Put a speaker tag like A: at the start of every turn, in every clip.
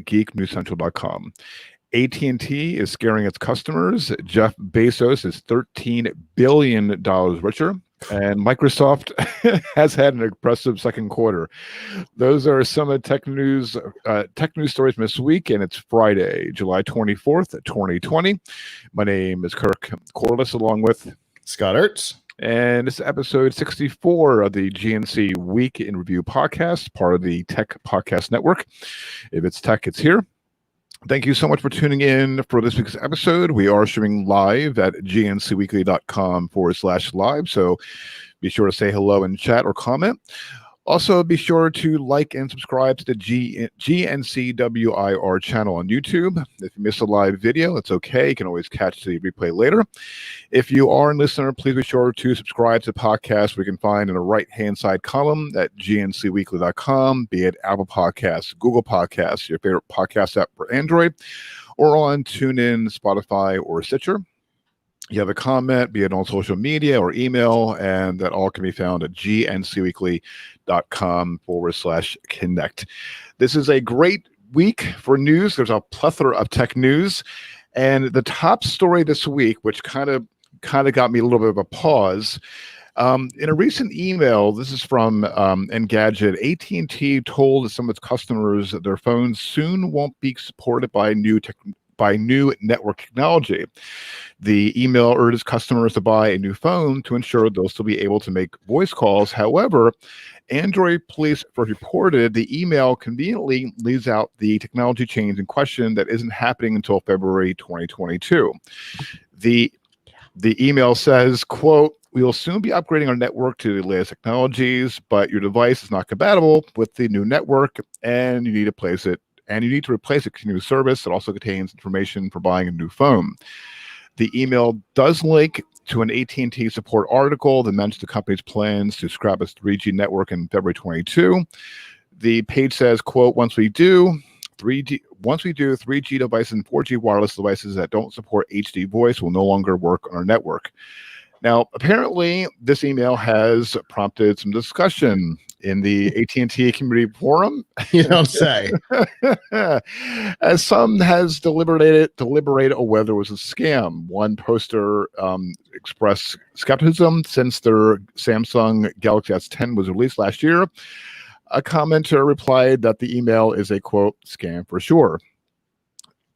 A: geeknewscentral.com. AT&T is scaring its customers. Jeff Bezos is $13 billion richer. And Microsoft has had an impressive second quarter. Those are some of the tech news stories from this week, and it's Friday, July 24th, 2020. My name is Kirk Corliss, along with
B: Scott Ertz.
A: And this is episode 64 of the GNC Week in Review podcast, part of the Tech Podcast Network. If it's tech, it's here. Thank you so much for tuning in for this week's episode. We are streaming live at gncweekly.com/live, so be sure to say hello in chat or comment. Also, be sure to like and subscribe to the GNCWIR channel on YouTube. If you miss a live video, it's okay. You can always catch the replay later. If you are a listener, please be sure to subscribe to the podcast we can find in the right-hand side column at gncweekly.com, be it Apple Podcasts, Google Podcasts, your favorite podcast app for Android, or on TuneIn, Spotify, or Stitcher. You have a comment, be it on social media or email, and that all can be found at gncweekly.com/connect. This is a great week for news. There's a plethora of tech news. And the top story this week, which kind of got me a little bit of a pause, in a recent email, this is from Engadget, AT&T told some of its customers that their phones soon won't be supported by new network technology. The email urges customers to buy a new phone to ensure they'll still be able to make voice calls. However, Android police first reported the email conveniently leaves out the technology change in question that isn't happening until February 2022. The email says, quote, "We will soon be upgrading our network to the latest technologies, but your device is not compatible with the new network, and you need to replace it with a new service that also contains information for buying a new phone." The email does link to an AT&T support article that mentions the company's plans to scrap its 3G network in February 22. The page says, quote, once we do 3G devices and 4G wireless devices that don't support HD voice will no longer work on our network. Now, apparently, this email has prompted some discussion in the AT&T community forum.
B: You don't say.
A: As some has deliberated on whether it was a scam. One poster expressed skepticism since their Samsung Galaxy S10 was released last year. A commenter replied that the email is a, quote, scam for sure.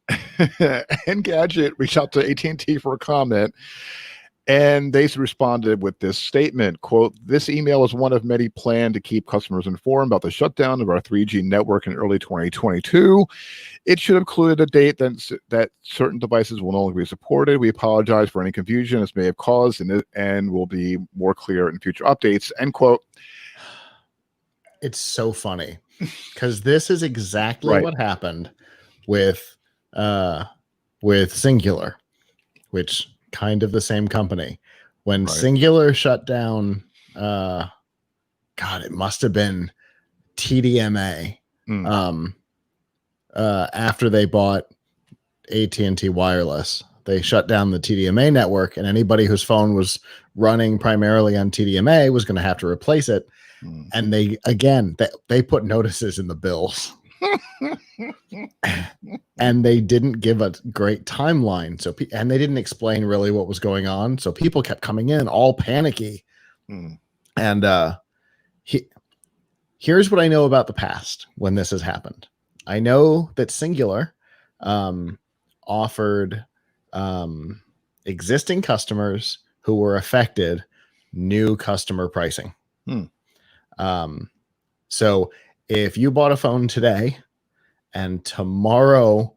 A: Engadget reached out to AT&T for a comment, and they responded with this statement, quote, "This email is one of many planned to keep customers informed about the shutdown of our 3G network in early 2022. It should include a date that certain devices will no longer be supported. We apologize for any confusion this may have caused and will be more clear in future updates," end quote.
B: It's so funny because this is exactly what happened with Singular, which kind of the same company. When Singular shut down, it must have been TDMA. After they bought AT&T Wireless, they shut down the TDMA network, and anybody whose phone was running primarily on TDMA was going to have to replace it. And they put notices in the bills. And they didn't give a great timeline, and they didn't explain really what was going on, so people kept coming in all panicky. And here's what I know about the past when this has happened. I know that Singular offered existing customers who were affected new customer pricing. So if you bought a phone today and tomorrow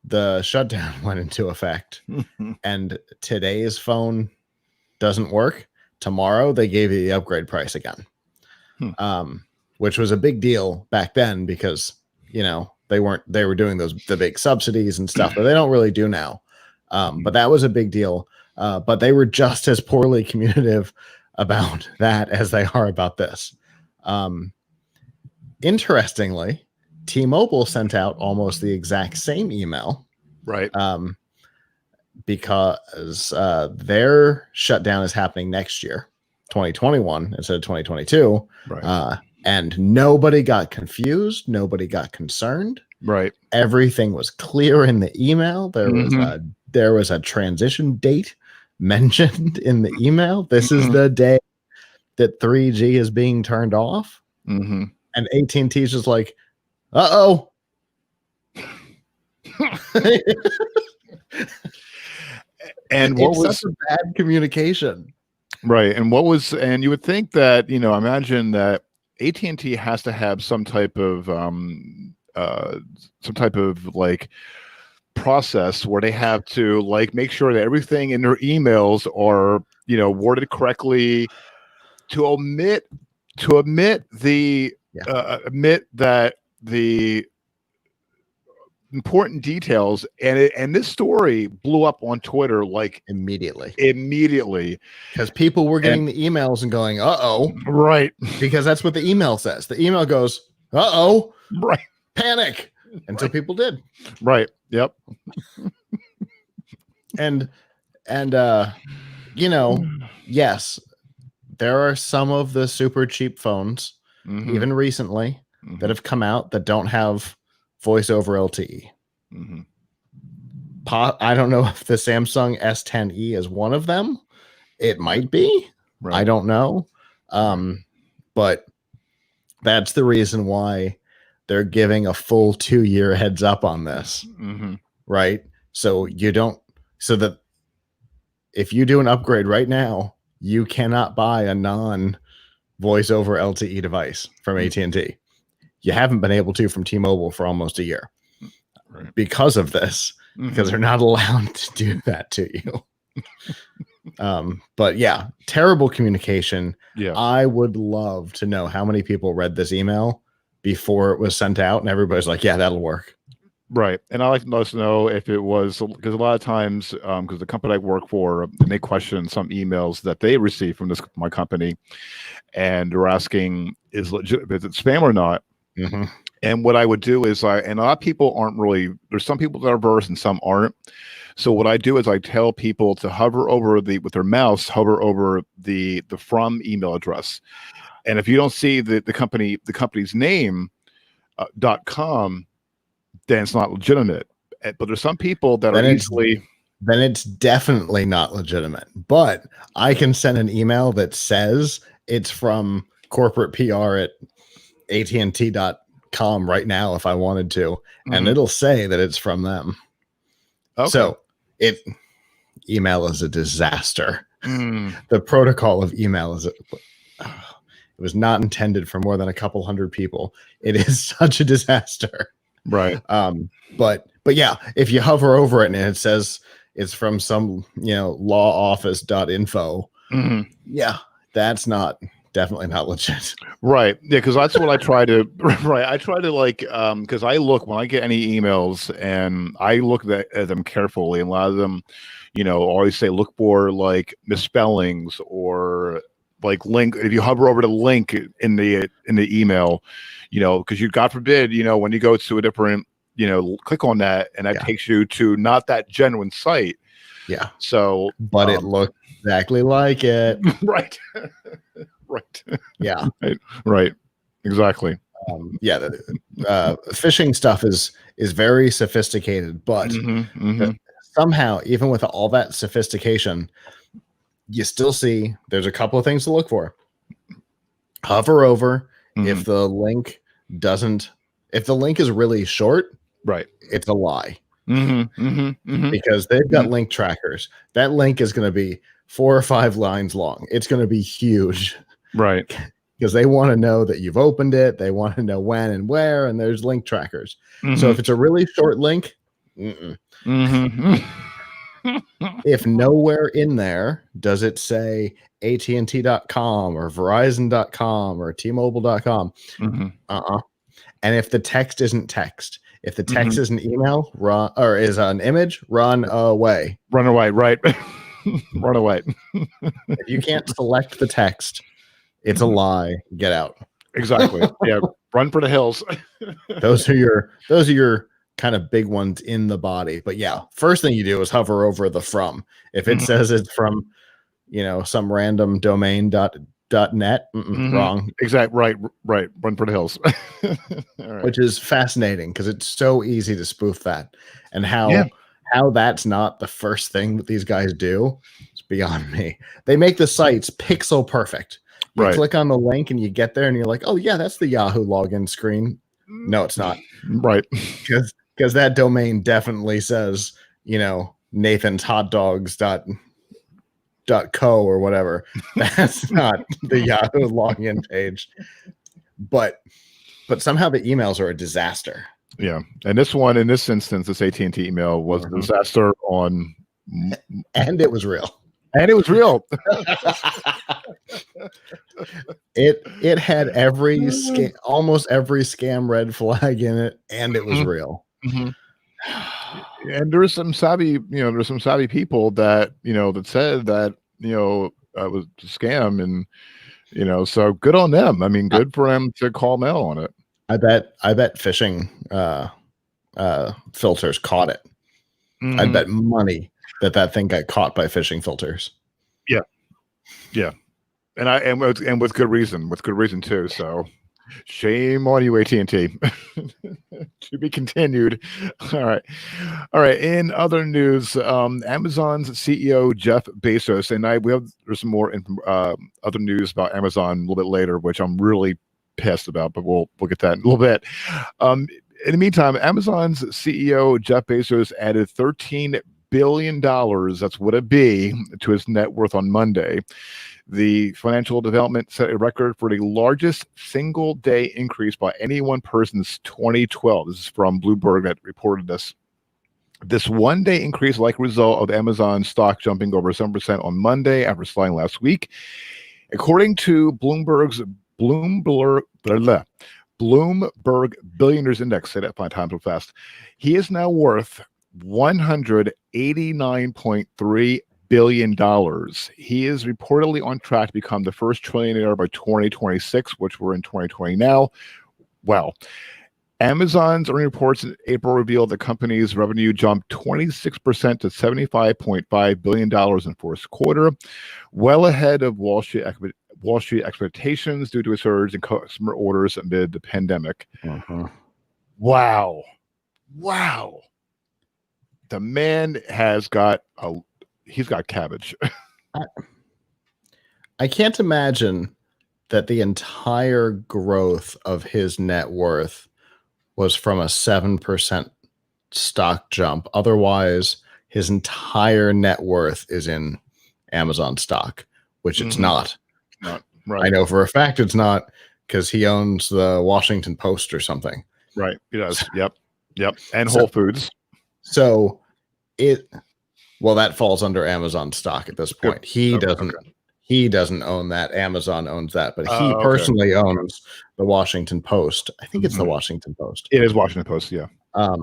B: the shutdown went into effect and today's phone doesn't work, tomorrow they gave you the upgrade price again, which was a big deal back then because, they were doing the big subsidies and stuff that they don't really do now. But that was a big deal. But they were just as poorly communicative about that as they are about this. Interestingly, T-Mobile sent out almost the exact same email,
A: right?
B: Because their shutdown is happening next year, 2021 instead of 2022,
A: right?
B: And nobody got confused, nobody got concerned.
A: Right.
B: Everything was clear in the email.
A: Mhm.
B: There was a transition date mentioned in the email. This is the day that 3G is being turned off.
A: Mhm.
B: And AT&T is just like, uh-oh.
A: And what
B: It's
A: was
B: such a bad communication.
A: right? And what was and you would think that, imagine that AT&T has to have some type of like process where they have to like make sure that everything in their emails are, worded correctly to
B: Yeah,
A: omit that the important details, and this story blew up on Twitter like
B: immediately. Because people were
A: And
B: getting the emails and going, uh-oh,
A: right.
B: because that's what the email says. The email goes, uh-oh,
A: Right.
B: panic, until people did.
A: Right. Yep.
B: And yes, there are some of the super cheap phones,
A: Mhm.
B: even recently, that
A: Mhm.
B: have come out that don't have voice over LTE.
A: Mhm.
B: I don't know if the Samsung S10e is one of them. It might be. I
A: Right.
B: don't know. But that's the reason why they're giving a full 2-year heads up on this,
A: Mhm.
B: right? So that if you do an upgrade right now, you cannot buy a non voice over LTE device from AT&T. You haven't been able to from T-Mobile for almost a year
A: Right.
B: because of this, because
A: Mhm.
B: they're not allowed to do that to you. But yeah, terrible communication.
A: Yeah.
B: I would love to know how many people read this email before it was sent out, and everybody's like, yeah, that'll work.
A: Right. And I like to let us know if it was, because a lot of times, because the company I work for, and they question some emails that they receive from my company, and they're asking, is it spam or not?
B: Mm-hmm.
A: And what I would do is and a lot of people aren't really, there's some people that are versed and some aren't. So what I do is I tell people to hover over with their mouse, hover over the from email address. And if you don't see the company's name, .com, then it's not legitimate. But there's some people that are easily.
B: Then it's definitely not legitimate. But I can send an email that says it's from corporate PR at AT&T.com right now if I wanted to, and it'll say that it's from them.
A: Okay.
B: So email is a disaster.
A: Mm.
B: The protocol of email is it was not intended for more than a couple hundred people. It is such a disaster.
A: Right.
B: But yeah, if you hover over it and it says it's from some lawoffice.info, yeah, that's definitely not legit.
A: Right. Yeah, because that's what I try to. Right. I try to like because I look when I get any emails and I look at them carefully, and a lot of them, always say look for like misspellings or like link. If you hover over the link in the email, because God forbid, when you go to a different, click on that and that takes you to not that genuine site.
B: Yeah.
A: So,
B: but it looked exactly like it.
A: Right. Right.
B: Yeah.
A: Right. Exactly.
B: Yeah. Phishing stuff is very sophisticated, but somehow, even with all that sophistication, you still see there's a couple of things to look for. Hover over. If the link is really short,
A: right,
B: it's a lie. Because they've got link trackers. That link is going to be 4 or 5 lines long. It's going to be huge.
A: Right.
B: Because they want to know that you've opened it. They want to know when and where, and there's link trackers. So if it's a really short link, if nowhere in there does it say AT&T.com or Verizon.com or T-Mobile.com, and if the text isn't text, if the text is an email, run, or is an image, run away.
A: Run away, right? Run away.
B: If you can't select the text, it's a lie. Get out.
A: Exactly. Yeah. Run for the hills.
B: Those are your kind of big ones in the body. But yeah, first thing you do is hover over the from. If it says it's from, some random domain .net. Wrong.
A: Exactly. Right. Run for the hills. All right.
B: Which is fascinating because it's so easy to spoof that, and
A: Yeah.
B: how that's not the first thing that these guys do. It's beyond me. They make the sites pixel perfect. You
A: Right.
B: click on the link and you get there and you're like, oh yeah, that's the Yahoo login screen. No, it's not.
A: Right.
B: Because that domain definitely says, Nathan's hot dogs .co or whatever. That's not the Yahoo login page. But somehow the emails are a disaster.
A: Yeah. And in this instance, this AT&T email was a disaster on.
B: And it was real.
A: And it was real.
B: It had almost every scam red flag in it, and it was real.
A: And there's some savvy people that that said that it was a scam, and so good on them. I mean, good for them to call mail on it.
B: I bet phishing filters caught it. I'd bet money that thing got caught by phishing filters.
A: Yeah, and with good reason, too. So, shame on you, AT&T. To be continued. All right. In other news, Amazon's CEO Jeff Bezos, and there's some more other news about Amazon a little bit later, which I'm really pissed about, but we'll get that in a little bit. In the meantime, Amazon's CEO Jeff Bezos added $13 billion, that's what it be, to his net worth on Monday. The financial development set a record for the largest single day increase by any one person since 2012. This is from Bloomberg that reported this. This one-day increase likely result of Amazon stock jumping over 7% on Monday after sliding last week. According to Bloomberg Billionaires Index, say that 5 times so fast, he is now worth $189.3 billion. He is reportedly on track to become the first trillionaire by 2026, which we're in 2020 now. Well, Amazon's earnings reports in April revealed the company's revenue jumped 26% to $75.5 billion in fourth quarter, well ahead of Wall Street expectations due to a surge in customer orders amid the pandemic. Wow. The man has got he's got cabbage.
B: I can't imagine that the entire growth of his net worth was from a 7% stock jump. Otherwise, his entire net worth is in Amazon stock, which it's not.
A: Not right.
B: I know for a fact it's not, because he owns the Washington Post or something.
A: Right. He does. Yep. And Whole Foods.
B: So that falls under Amazon stock at this point. He doesn't own that. Amazon owns that, but he personally owns the Washington Post. I think it's the Washington Post.
A: It is Washington Post, yeah.
B: But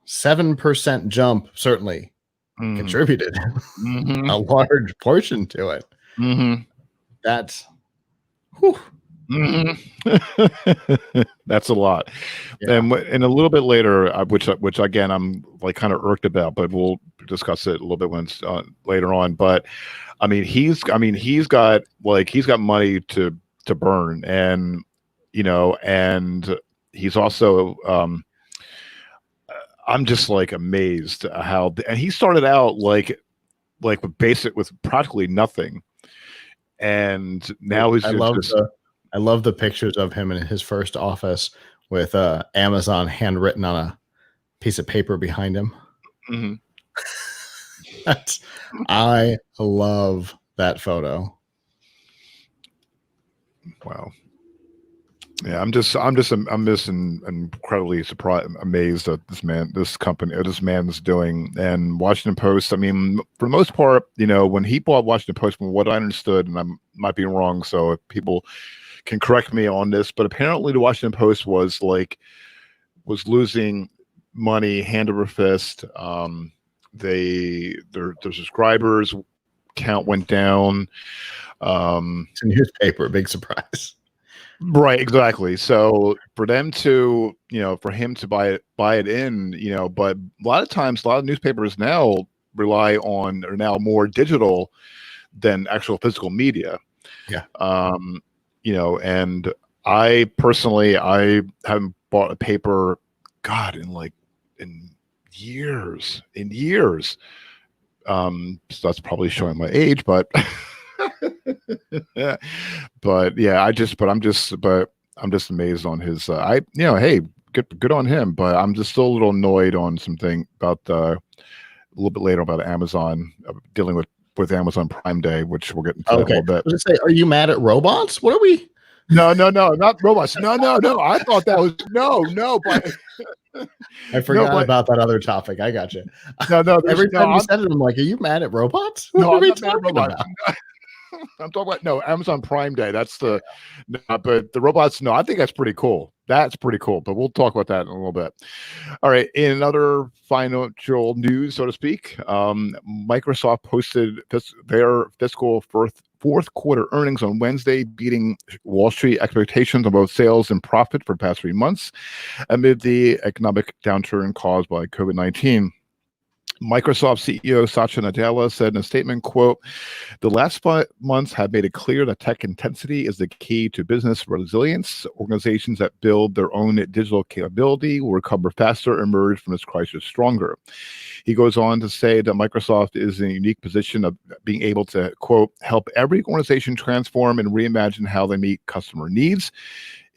B: 7% jump certainly contributed a large portion to it. That's
A: that's a lot. Yeah. And a little bit later, which again I'm like kind of irked about, but we'll discuss it a little bit when it's later on. But I mean, he's got money to burn, and and he's also I'm just like amazed how, and he started out like with practically nothing, and now he's
B: I love the pictures of him in his first office with Amazon handwritten on a piece of paper behind him. I love that photo.
A: Wow. Yeah, I'm just incredibly amazed at this man's doing. And Washington Post, I mean, for the most part, when he bought Washington Post, from what I understood, and I might be wrong, so if people can correct me on this, but apparently the Washington Post was losing money hand over fist. Their subscribers count went down.
B: It's a newspaper, big surprise.
A: Right, exactly. So for them to, for him to buy it in, but a lot of times, a lot of newspapers now rely on are now more digital than actual physical media.
B: Yeah.
A: And I personally, I haven't bought a paper, God, in years. So that's probably showing my age, but I'm just amazed on his. Hey, good on him, but I'm just still a little annoyed on something about a little bit later about Amazon dealing with Amazon Prime Day, which we'll get into that a little bit.
B: I was gonna say, are you mad at robots? What are we?
A: No, not robots. No. I thought that was no, but
B: I forgot about that other topic. I got you.
A: No.
B: Every time you said it, I'm like, are you mad at robots? What
A: No,
B: are
A: I'm
B: we
A: not mad at
B: talking
A: robots.
B: about?
A: I'm talking about Amazon Prime Day. That's but the robots. No, I think that's pretty cool. That's pretty cool. But we'll talk about that in a little bit. All right. In another financial news, so to speak, Microsoft posted their fiscal fourth quarter earnings on Wednesday, beating Wall Street expectations on both sales and profit for the past 3 months amid the economic downturn caused by COVID-19. Microsoft CEO Satya Nadella said in a statement, quote, "The last 5 months have made it clear that tech intensity is the key to business resilience. Organizations that build their own digital capability will recover faster and emerge from this crisis stronger." He goes on to say that Microsoft is in a unique position of being able to, quote, "help every organization transform and reimagine how they meet customer needs."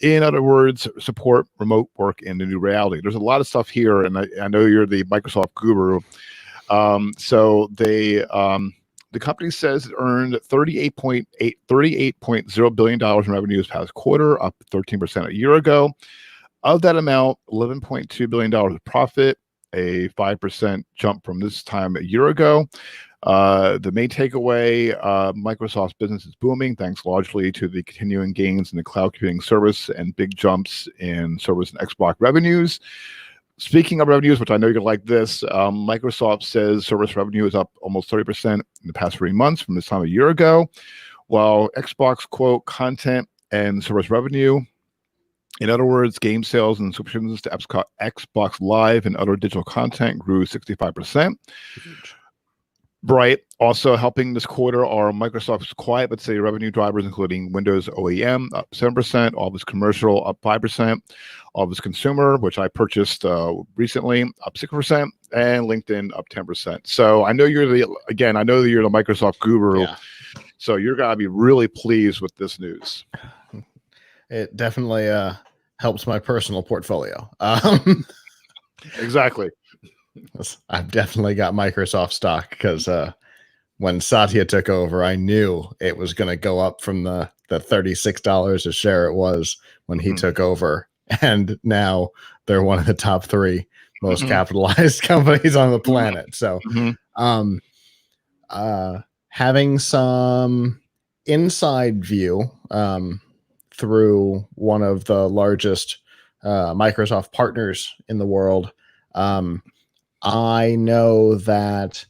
A: In other words, support remote work in the new reality. There's a lot of stuff here, and I know you're the Microsoft guru. So the company says it earned $38.0 billion in revenue this past quarter, up 13% a year ago. Of that amount, $11.2 billion of profit, a 5% jump from this time a year ago. The main takeaway, Microsoft's business is booming thanks largely to the continuing gains in the cloud computing service and big jumps in service and Xbox revenues. Speaking of revenues, which I know you're going to like this, Microsoft says service revenue is up almost 30% in the past 3 months from this time a year ago, while Xbox, quote, content and service revenue, in other words, game sales and subscriptions to Xbox Live and other digital content grew 65%.
B: Huge.
A: Right. Also helping this quarter are Microsoft's quiet but steady revenue drivers, including Windows OEM up 7%, Office Commercial up 5%, Office Consumer, which I purchased recently, up 6%, and LinkedIn up 10%. So I know you're the Microsoft guru.
B: Yeah.
A: So you're gonna be really pleased with this news.
B: It definitely helps my personal portfolio.
A: Exactly.
B: I've definitely got Microsoft stock because when Satya took over, I knew it was going to go up from the $36 a share it was when he took over. And now they're one of the top 3 most capitalized companies on the planet. So having some inside view through one of the largest Microsoft partners in the world, I know that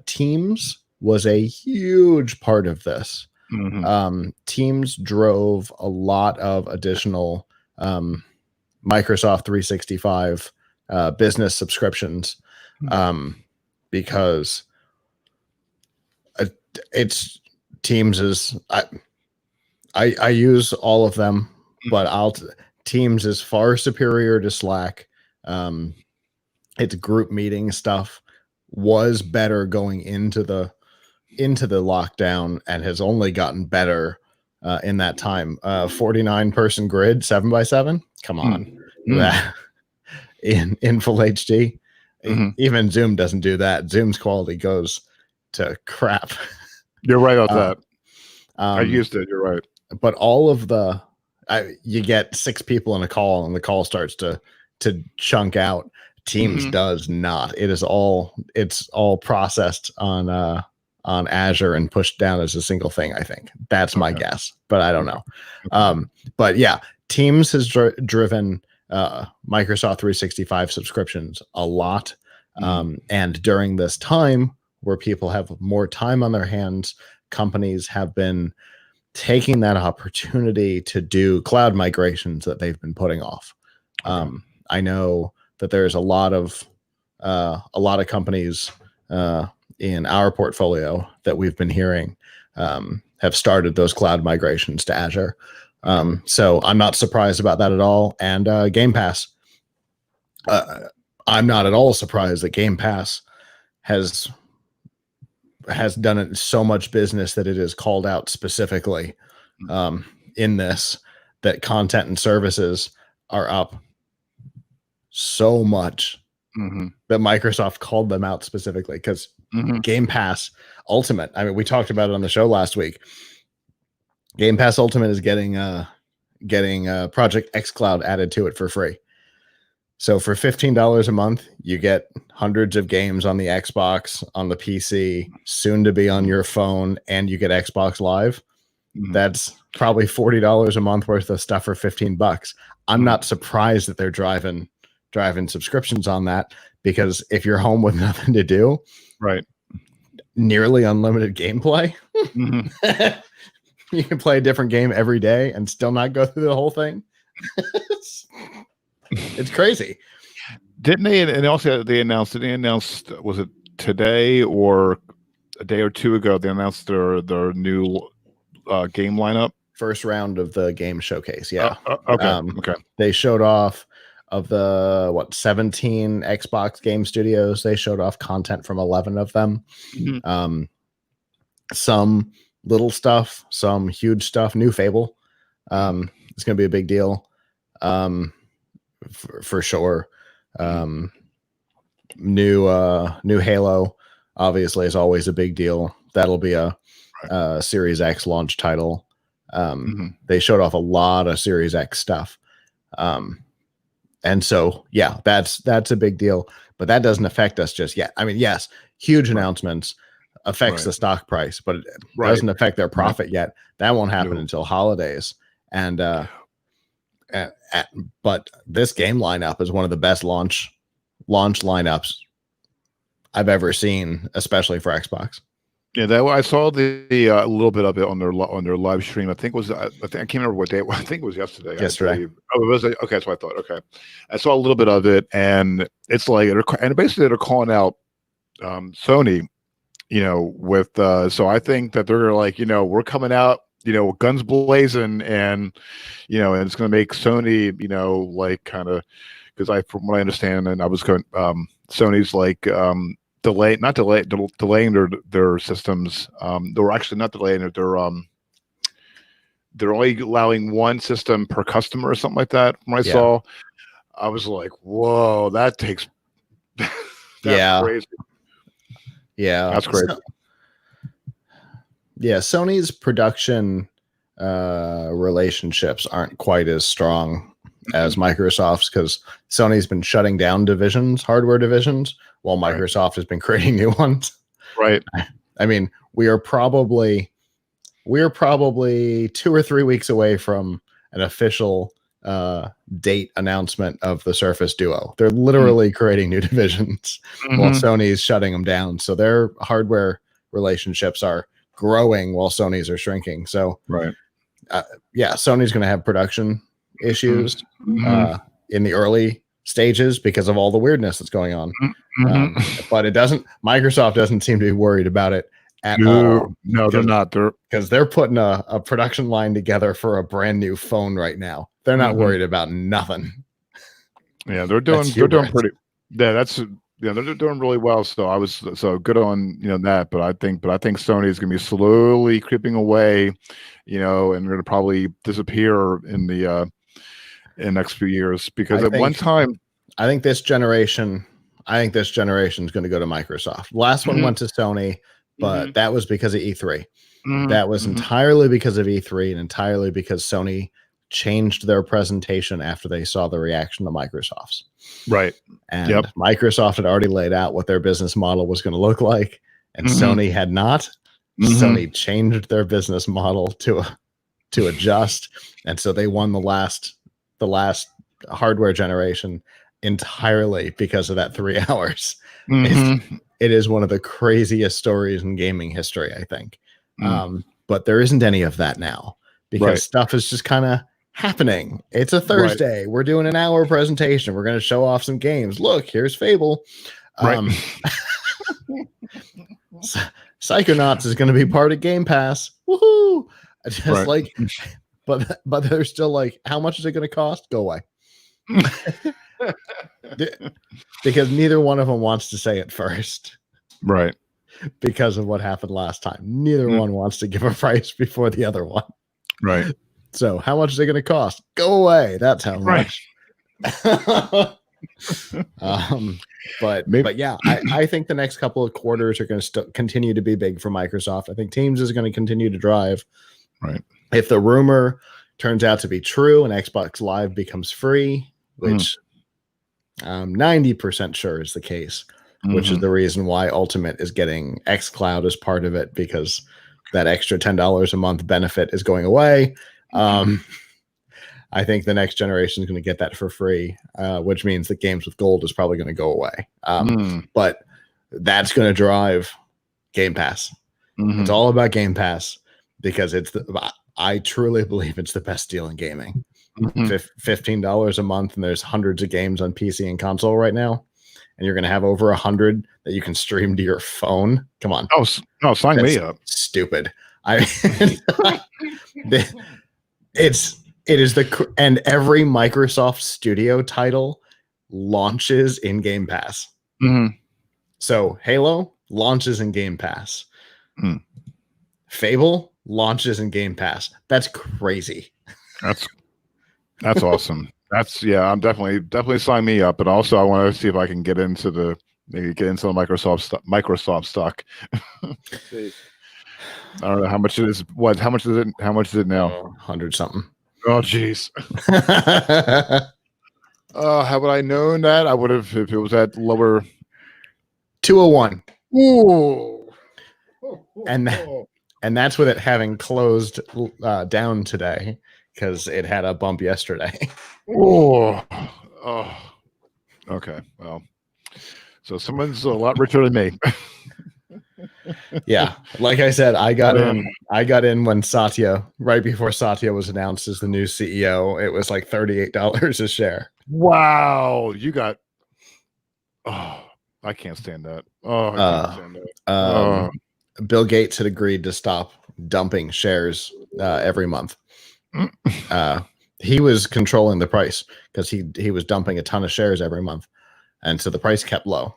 B: Teams was a huge part of this. Teams drove a lot of additional Microsoft 365 business subscriptions because it's Teams is I use all of them, but Teams is far superior to Slack. Its group meeting stuff was better going into the lockdown and has only gotten better in that time. 49 person grid, 7x7. Come on, that in full HD. Even Zoom doesn't do that. Zoom's quality goes to crap.
A: You're right about that. I used it. You're right.
B: But all of you get 6 people in a call, and the call starts to chunk out. Teams does not. It's all processed on Azure and pushed down as a single thing. I think that's my guess, but I don't know. But yeah, Teams has driven Microsoft 365 subscriptions a lot. And during this time where people have more time on their hands, companies have been taking that opportunity to do cloud migrations that they've been putting off. I know that there's a lot of companies in our portfolio that we've been hearing have started those cloud migrations to Azure. So I'm not surprised about that at all. And Game Pass, I'm not at all surprised that Game Pass has done it so much business that it is called out specifically in this, that content and services are up so much that Microsoft called them out specifically, because Game Pass Ultimate, I mean, we talked about it on the show last week. Game Pass Ultimate is getting Project xCloud added to it for free. So for $15 a month, you get hundreds of games on the Xbox, on the PC, soon to be on your phone, and you get Xbox Live. That's probably $40 a month worth of stuff for $15. I'm not surprised that they're driving subscriptions on that, because if you're home with nothing to do,
A: right,
B: nearly unlimited gameplay, you can play a different game every day and still not go through the whole thing. It's crazy.
A: Didn't they? And also they announced, was it today or a day or two ago, they announced their new game lineup?
B: First round of the game showcase. Yeah.
A: Okay.
B: They showed off of the 17 Xbox game studios. They showed off content from 11 of them. Some little stuff, some huge stuff. New Fable. It's going to be a big deal. For sure. New Halo obviously is always a big deal. That'll be a Series X launch title. They showed off a lot of Series X stuff. And so, yeah, that's a big deal, but that doesn't affect us just yet. I mean, yes, huge announcements affects the stock price, but it doesn't affect their profit yet. That won't happen until holidays. And, but this game lineup is one of the best launch lineups I've ever seen, especially for Xbox.
A: Yeah, I saw the a little bit of it on their live stream. I think I can't remember what day. I think it was yesterday.
B: Yesterday.
A: Oh, it was okay. So I thought, okay, I saw a little bit of it, and it's like, and basically they're calling out Sony, with so I think that they're like, we're coming out, guns blazing, and and it's going to make Sony, like kind of, because from what I understand, and I was going, Sony's like delaying their systems. They're actually not delaying it. They're only allowing one system per customer or something like that. From what I saw, I was like, whoa, that takes. That's crazy.
B: Yeah,
A: that's crazy.
B: Yeah, Sony's production relationships aren't quite as strong as Microsoft's, because Sony's been shutting down hardware divisions, while Microsoft has been creating new ones.
A: Right.
B: I mean, we are probably 2 or 3 weeks away from an official date announcement of the Surface Duo. They're literally creating new divisions while Sony's shutting them down. So their hardware relationships are growing while Sony's are shrinking. So Sony's going to have production issues in the early stages because of all the weirdness that's going on. But Microsoft doesn't seem to be worried about it at all.
A: No, they're not.
B: Because they're putting a production line together for a brand new phone right now. They're not worried about nothing.
A: Yeah, they're doing pretty. Yeah, they're doing really well. So I was good on that. But I think Sony is going to be slowly creeping away, and going to probably disappear in the next few years, because one time,
B: I think this generation is going to go to Microsoft. Last one went to Sony, but that was because of E3. That was entirely because of E3, and entirely because Sony changed their presentation after they saw the reaction to Microsoft's.
A: Right.
B: And Microsoft had already laid out what their business model was going to look like, and Sony had not. Sony changed their business model to adjust, and so they won the last hardware generation entirely because of that 3 hours. It is one of the craziest stories in gaming history, I think. But there isn't any of that now, because stuff is just kind of happening. It's a Thursday. We're doing an hour presentation. We're going to show off some games. Look, here's Fable. Psychonauts is going to be part of Game Pass. Woohoo! Just
A: Right.
B: like, but they're still like, how much is it going to cost? Go away. Because neither one of them wants to say it first.
A: Right.
B: Because of what happened last time. Neither one wants to give a price before the other one.
A: Right.
B: So how much is it going to cost? Go away. That's how much. But yeah, I think the next couple of quarters are going to continue to be big for Microsoft. I think Teams is going to continue to drive.
A: Right.
B: If the rumor turns out to be true and Xbox Live becomes free, which I'm 90% sure is the case, which is the reason why Ultimate is getting xCloud as part of it, because that extra $10 a month benefit is going away. I think the next generation is going to get that for free, which means that games with gold is probably going to go away. But that's going to drive Game Pass. It's all about Game Pass because I truly believe it's the best deal in gaming. $15 a month, and there's hundreds of games on PC and console right now, and you're going to have over 100 that you can stream to your phone. Come on.
A: Oh, no, sign me up.
B: Stupid. It is and every Microsoft Studio title launches in Game Pass. So Halo launches in Game Pass. Fable launches in Game Pass. That's crazy.
A: That's awesome. I'm definitely sign me up. But also I want to see if I can get into the Microsoft stock. I don't know how much it is. How much is it now?
B: 100 something.
A: Oh, jeez. How would I known that? I would have if it was at lower
B: 201.
A: Ooh.
B: And that's with it having closed down today because it had a bump yesterday.
A: Oh. Okay. Well, so someone's a lot richer than me.
B: Yeah, like I said, I got in when right before Satya was announced as the new CEO. It was like $38 a share.
A: Wow, you got. Oh, I can't stand that. Oh, I can't stand that.
B: Bill Gates had agreed to stop dumping shares every month. He was controlling the price because he was dumping a ton of shares every month. And so the price kept low.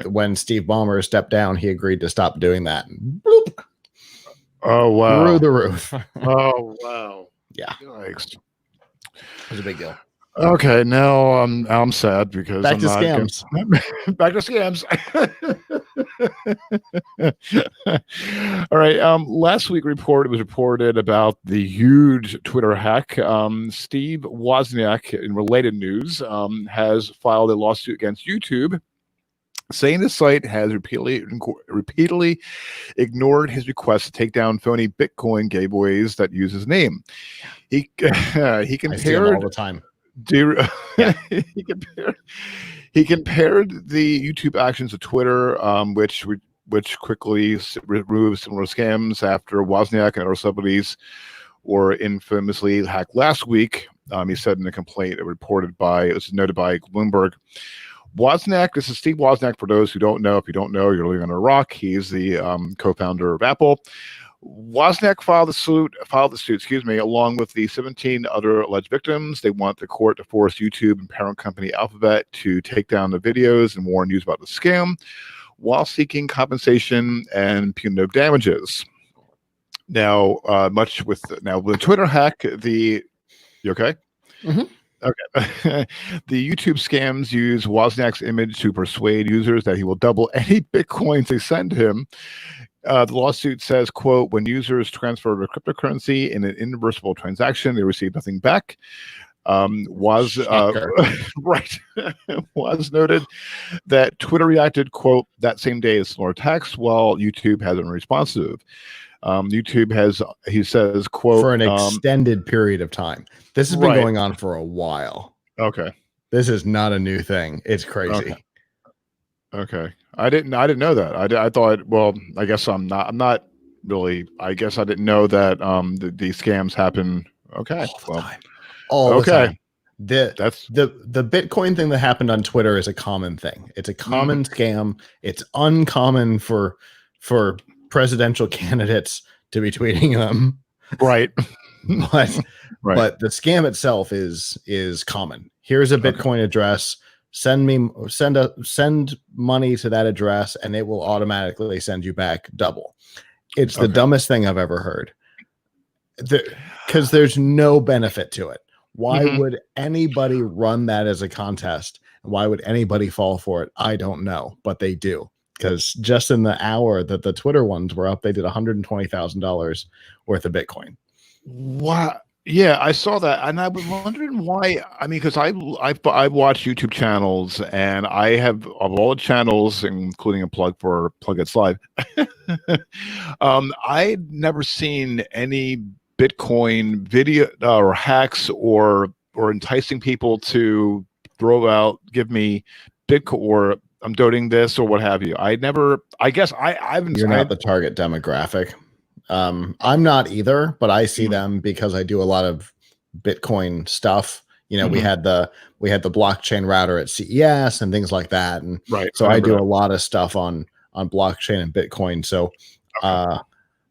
B: When Steve Ballmer stepped down, he agreed to stop doing that. And bloop,
A: oh, wow.
B: Through the roof.
A: Oh, wow.
B: Yeah.
A: Yikes.
B: It was a big deal.
A: Okay, now I'm sad because
B: back to scams.
A: Back to scams. All right. Last week it was reported about the huge Twitter hack. Steve Wozniak, in related news, has filed a lawsuit against YouTube, saying the site has repeatedly ignored his request to take down phony Bitcoin giveaways that use his name. He compared
B: I see him all the time.
A: He compared the YouTube actions to Twitter, which quickly removed similar scams after Wozniak and other celebrities were infamously hacked last week. He said in a complaint it was noted by Bloomberg. Wozniak, this is Steve Wozniak. For those who don't know, if you don't know, you're living on a rock. He's the co-founder of Apple. Wozniak filed the suit, along with the 17 other alleged victims. They want the court to force YouTube and parent company Alphabet to take down the videos and warn users about the scam, while seeking compensation and punitive damages. Now, with the Twitter hack, you okay?
B: Mm-hmm.
A: Okay. The YouTube scams use Wozniak's image to persuade users that he will double any Bitcoins they send him. The lawsuit says, quote, when users transfer a cryptocurrency in an irreversible transaction, they receive nothing back. Was noted that Twitter reacted, quote, that same day as similar attacks, while YouTube hasn't been responsive. YouTube has, he says, quote,
B: for an extended period of time. This has been going on for a while.
A: Okay.
B: This is not a new thing. It's crazy.
A: Okay. I didn't know that. I thought, well, I guess I'm not really, I guess I didn't know that these scams happen. Okay.
B: All the time. the
A: That's
B: the Bitcoin thing that happened on Twitter is a common thing. It's a common scam. It's uncommon for presidential candidates to be tweeting them.
A: right.
B: But
A: Right.
B: but the scam itself is common. Here's a Bitcoin address. Send money to that address, and it will automatically send you back double. It's the dumbest thing I've ever heard. Because there's no benefit to it. Why would anybody run that as a contest? Why would anybody fall for it? I don't know, but they do. Because just in the hour that the Twitter ones were up, they did $120,000 worth of Bitcoin.
A: Wow. Yeah, I saw that, and I was wondering why. I mean, because I watch YouTube channels, and I have of all the channels, including a plug for Plug It's Live. I'd never seen any Bitcoin video or hacks or enticing people to give me Bitcoin, or I'm donating this or what have you. I guess I haven't.
B: You're not the target demographic. I'm not either, but I see them because I do a lot of Bitcoin stuff. You know, we had the blockchain router at CES and things like that. And so I do a lot of stuff on blockchain and Bitcoin. So,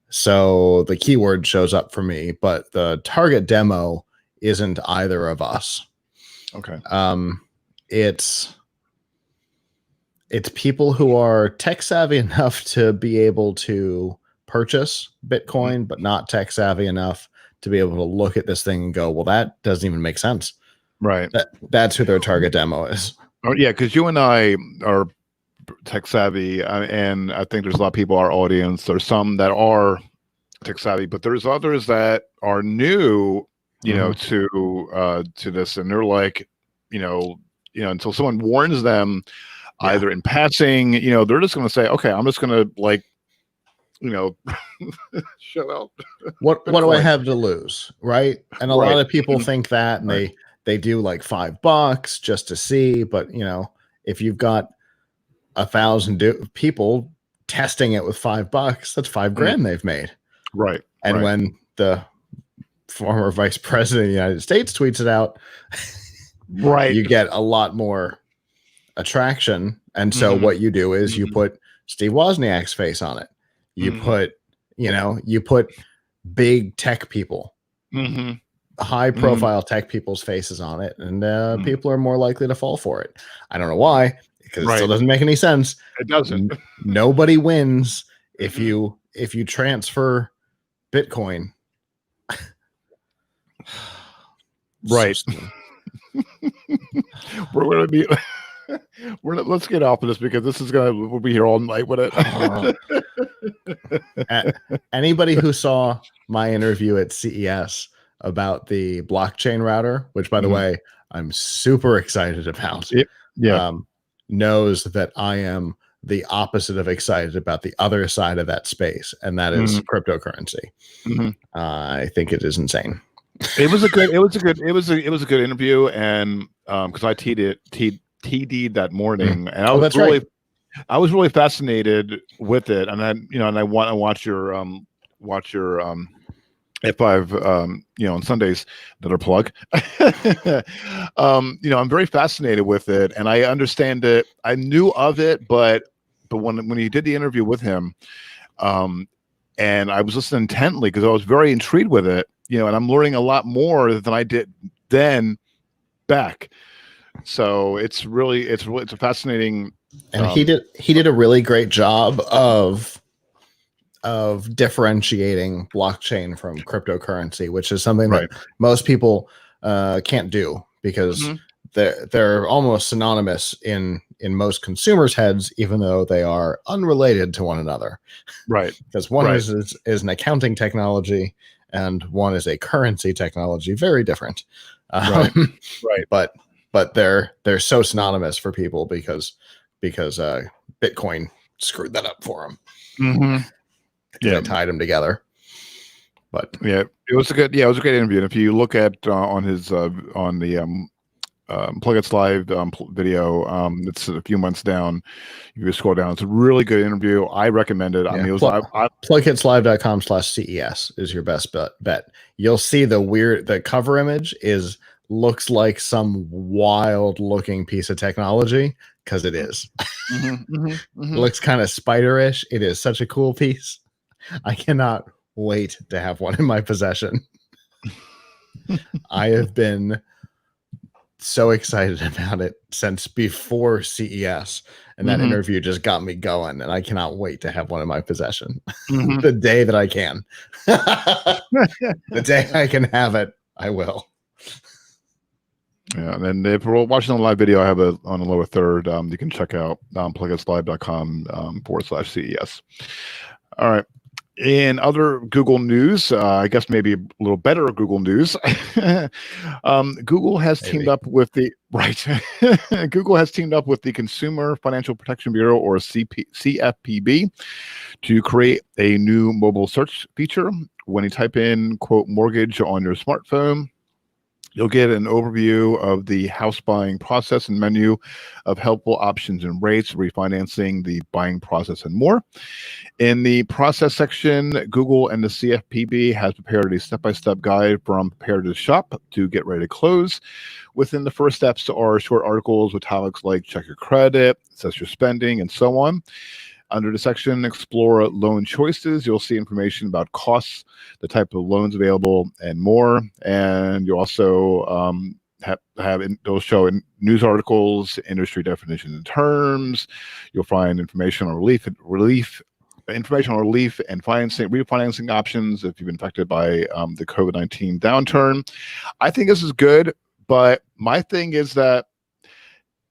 B: so the keyword shows up for me, but the target demo isn't either of us.
A: Okay.
B: It's people who are tech savvy enough to be able to purchase Bitcoin, but not tech savvy enough to be able to look at this thing and go, well, that doesn't even make sense.
A: Right.
B: That's who their target demo is.
A: Oh yeah, because you and I are tech savvy, and I think there's a lot of people in our audience. There's some that are tech savvy, but there's others that are new, you know, to this, and they're like, you know, until someone warns them, either in passing, you know, they're just going to say, okay, I'm just going to like, you know, shut out.
B: What do I have to lose, right? And a lot of people think that, and they do like $5 just to see. But you know, if you've got 1,000 people testing it with $5, that's $5,000 they've made.
A: Right.
B: And when the former vice president of the United States tweets it out, you get a lot more attraction. And so what you do is you put Steve Wozniak's face on it. You put, you put big tech people, high profile tech people's faces on it, and people are more likely to fall for it. I don't know why, because it still doesn't make any sense.
A: It doesn't.
B: Nobody wins if you transfer Bitcoin.
A: Right. We're going to be. Let's get off of this, because this is we'll be here all night with
B: it. Anybody who saw my interview at CES about the blockchain router, which by the way, I'm super excited about, knows that I am the opposite of excited about the other side of that space, and that is cryptocurrency. I think it is insane.
A: It was a good interview, and because I TD'd that morning, and I was I was really fascinated with it, and I want to watch your F5 on Sundays, another plug. I'm very fascinated with it, and I understand it. I knew of it, but when he did the interview with him, and I was listening intently because I was very intrigued with it, and I'm learning a lot more than I did then back. So it's a fascinating,
B: and he did a really great job of differentiating blockchain from cryptocurrency, which is something that most people can't do, because they're almost synonymous in most consumers' heads, even though they are unrelated to one another. Right. Because one is an accounting technology, and one is a currency technology, very different. But they're so synonymous for people because Bitcoin screwed that up for them. They tied them together. But
A: it was a great interview. And if you look at on his on the Plug It's Live video, it's a few months down. You just scroll down. It's a really good interview. I recommend it. I mean, it was
B: plugitslive.com/CES is your best bet. You'll see the cover image is looks like some wild looking piece of technology, because it is. It looks kind of spiderish. It is such a cool piece. I cannot wait to have one in my possession. I have been so excited about it since before CES, and that interview just got me going, and I cannot wait to have one in my possession. The day that I can. The day I can have it, I will.
A: Yeah, and then if we're watching the live video, I have it on the lower third. You can check out plugitslive.com/CES. All right. In other Google news, I guess maybe a little better Google news. Google has teamed up with the Google has teamed up with the Consumer Financial Protection Bureau, or CFPB, to create a new mobile search feature. When you type in quote mortgage on your smartphone, you'll get an overview of the house buying process and menu of helpful options and rates, refinancing, the buying process, and more. In the process section, Google and the CFPB has prepared a step-by-step guide from prepare to shop to get ready to close. Within the first steps are short articles with topics like check your credit, assess your spending, and so on. Under the section Explore Loan Choices, you'll see information about costs, the type of loans available, and more. And you also they'll show in news articles, industry definitions and terms. You'll find information on relief and refinancing options if you've been affected by the COVID-19 downturn. I think this is good, but my thing is that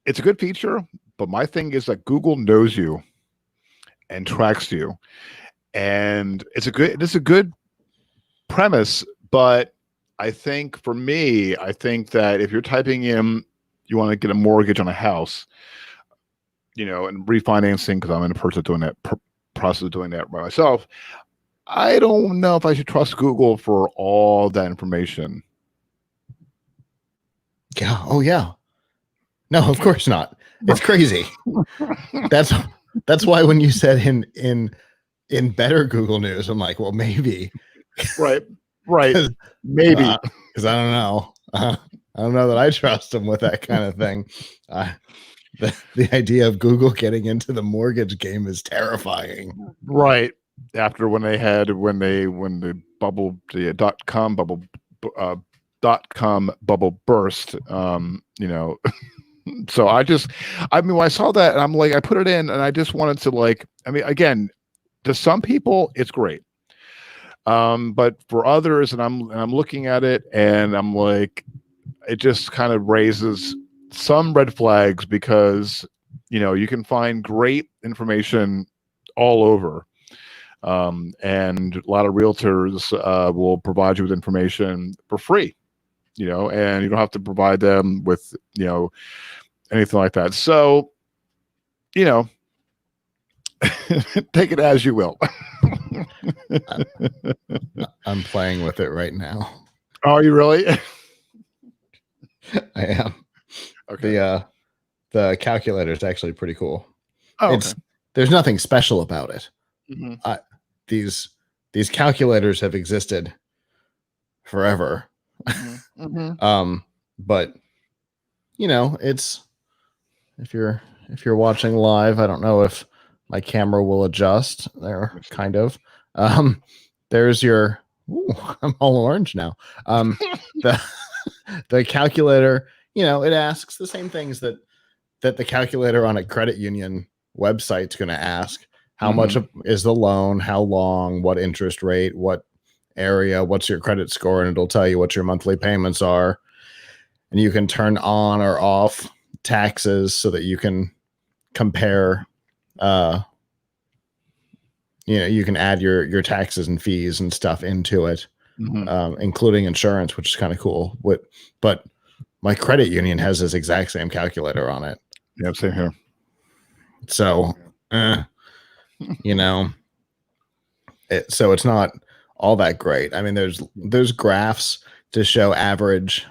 A: it's a good feature, but my thing is that Google knows you and tracks you, and this is a good premise. But I think for me, I think that if you're typing in you want to get a mortgage on a house, and refinancing, because I'm in the process of doing that by myself, I don't know if I should trust Google for all that information.
B: Yeah. Oh yeah. No, of course not. It's crazy. That's why when you said in better Google news, I'm like, well, maybe.
A: Right. Maybe.
B: Because I don't know. I don't know that I trust them with that kind of thing. The idea of Google getting into the mortgage game is terrifying.
A: Right. After when the bubble, the .com bubble burst, So when I saw that, and I'm like, I put it in, and I just wanted to again, to some people it's great, but for others, and I'm looking at it, and I'm like, it just kind of raises some red flags, because you can find great information all over, and a lot of realtors will provide you with information for free, and you don't have to provide them with anything like that. So, take it as you will.
B: I'm playing with it right now.
A: Are you really?
B: I am.
A: Okay.
B: The calculator is actually pretty cool.
A: Oh, okay.
B: There's nothing special about it.
A: Mm-hmm.
B: These calculators have existed forever.
A: Mm-hmm.
B: But it's, if you're watching live, I don't know if my camera will adjust there, kind of. There's your, I'm all orange now. The calculator, it asks the same things that the calculator on a credit union website's going to ask. How much is the loan? How long? What interest rate? What area? What's your credit score? And it'll tell you what your monthly payments are. And you can turn on or off taxes so that you can compare. You can add your taxes and fees and stuff into it, including insurance, which is kind of cool. But my credit union has this exact same calculator on it.
A: Yeah, same here.
B: So, so it's not all that great. I mean, there's graphs to show average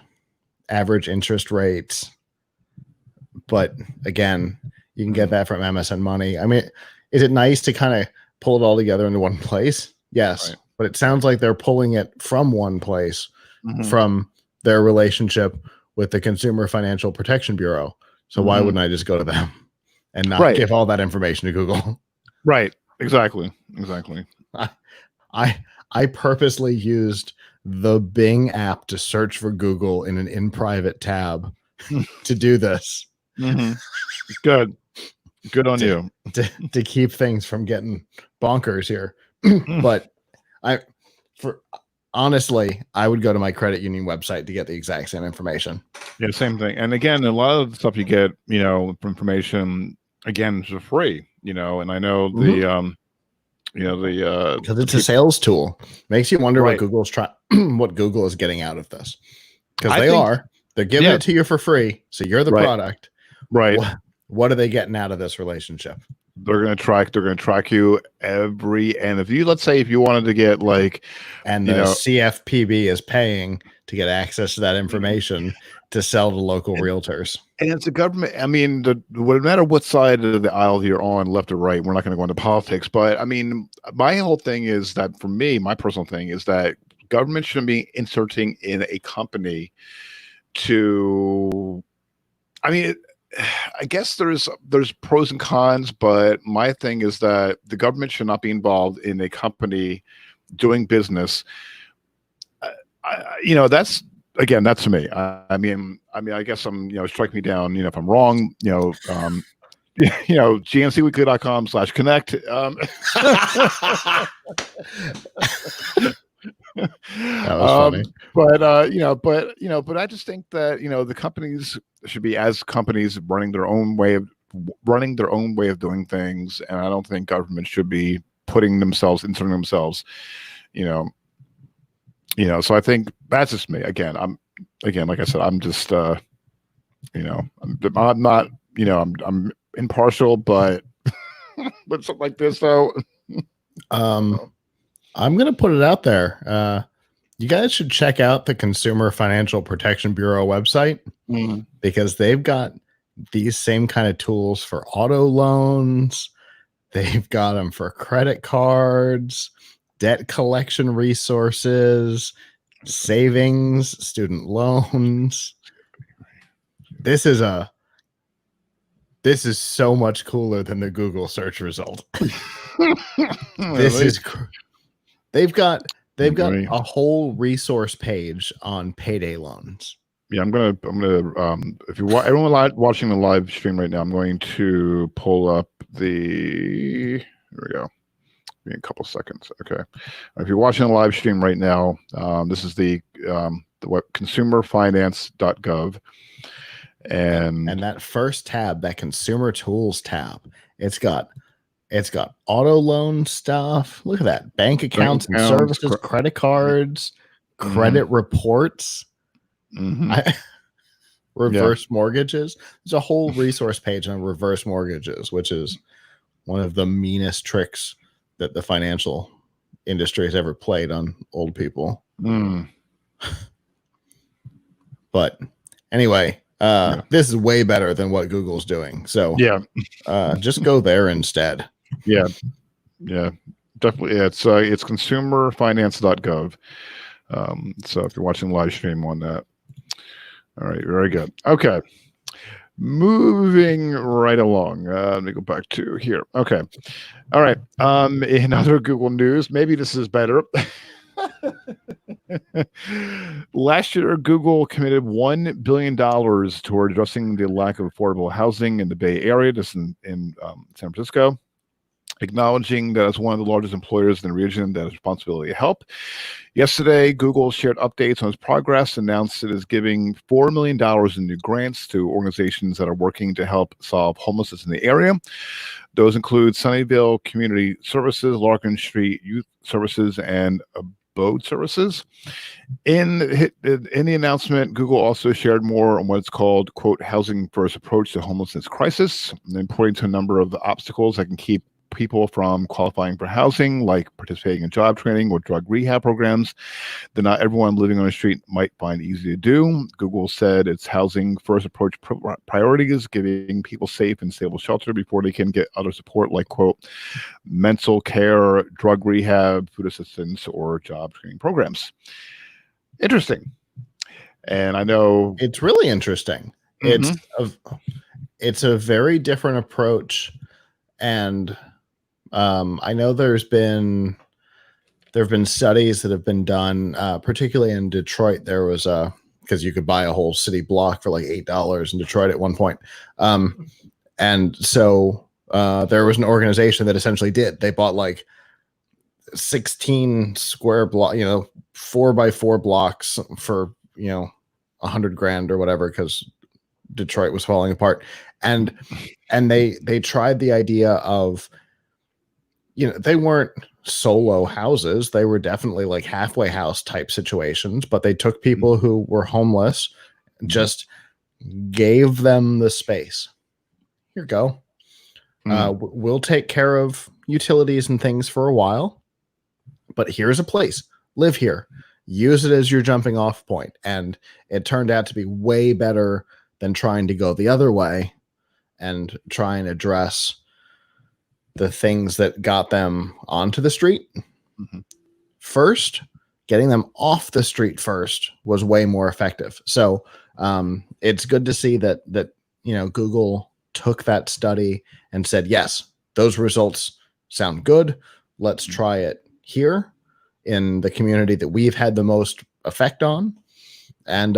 B: interest rates, but again, you can get that from MSN Money. I mean, is it nice to kind of pull it all together into one place? Yes, but it sounds like they're pulling it from one place, from their relationship with the Consumer Financial Protection Bureau. So why wouldn't I just go to them and not
A: Right.
B: give all that information to Google?
A: Right. Exactly.
B: I purposely used the Bing app to search for Google in an in private tab to do this.
A: Good on you.
B: To keep things from getting bonkers here. But honestly, I would go to my credit union website to get the exact same information.
A: Yeah, same thing. And again, a lot of the stuff you get, information again is for free, and I know because
B: it's a sales tool. Makes you wonder what Google's what Google is getting out of this. Because they're giving it to you for free. So you're the product.
A: Right.
B: What are they getting out of this relationship?
A: They're going to track you and if you, let's say if you wanted to get
B: and the CFPB is paying to get access to that information to sell to local realtors. And
A: it's the government. I mean, no matter what side of the aisle you're on, left or right, we're not going to go into politics, but I mean, my whole thing is that for me, my personal thing is that government shouldn't be inserting in a company I guess there's pros and cons, but my thing is that the government should not be involved in a company doing business. That's to me. I mean, I guess strike me down, if I'm wrong, GNCweekly.com/connect.
B: That was funny.
A: But I just think that the companies should be as companies running their own way of doing things, and I don't think government should be inserting themselves. So I think that's just me. Like I said, I'm just I'm not I'm impartial, but but something like this though.
B: I'm going to put it out there. You guys should check out the Consumer Financial Protection Bureau website because they've got these same kind of tools for auto loans. They've got them for credit cards, debt collection resources, savings, student loans. This is so much cooler than the Google search result. They've got a whole resource page on payday loans.
A: Yeah, I'm gonna if you everyone watching the live stream right now, I'm going to pull up here we go. Give me a couple seconds. Okay. If you're watching the live stream right now, this is the consumerfinance.gov. And
B: that first tab, that consumer tools tab, it's got auto loan stuff. Look at that. Bank accounts and services, credit cards, credit reports, reverse mortgages. There's a whole resource page on reverse mortgages, which is one of the meanest tricks that the financial industry has ever played on old people. But anyway, this is way better than what Google's doing. So just go there instead.
A: Yeah, definitely. It's consumerfinance.gov. So if you're watching the live stream on that. All right, very good. Okay. Moving right along. Let me go back to here. Okay. All right. In other Google news, maybe this is better. Last year, Google committed $1 billion toward addressing the lack of affordable housing in the Bay Area, just in San Francisco, acknowledging that as one of the largest employers in the region that has responsibility to help. Yesterday, Google shared updates on its progress, announced it is giving $4 million in new grants to organizations that are working to help solve homelessness in the area. Those include Sunnyvale Community Services, Larkin Street Youth Services, and Abode Services. In the announcement, Google also shared more on what it's called, quote, housing first approach to homelessness crisis, and pointing to a number of the obstacles that can keep people from qualifying for housing, like participating in job training or drug rehab programs that not everyone living on the street might find easy to do. Google said its housing first approach priority is giving people safe and stable shelter before they can get other support like, quote, mental care, drug rehab, food assistance, or job training programs. Interesting. And I know
B: It's really interesting.
A: Mhm.
B: It's a very different approach, and I know there have been studies that have been done, particularly in Detroit. There was because you could buy a whole city block for like $8 in Detroit at one point, and so there was an organization that essentially did. They bought like 16 square block, 4x4 blocks for $100,000 or whatever, because Detroit was falling apart, and they tried the idea of, they weren't solo houses, they were definitely like halfway house type situations, but they took people who were homeless, just gave them the space. Here you go. We'll take care of utilities and things for a while, but here's a place. Live here. Use it as your jumping off point. And it turned out to be way better than trying to go the other way and try and address the things that got them onto the street first. Getting them off the street first was way more effective. So it's good to see that Google took that study and said, yes, those results sound good. Let's try it here in the community that we've had the most effect on. And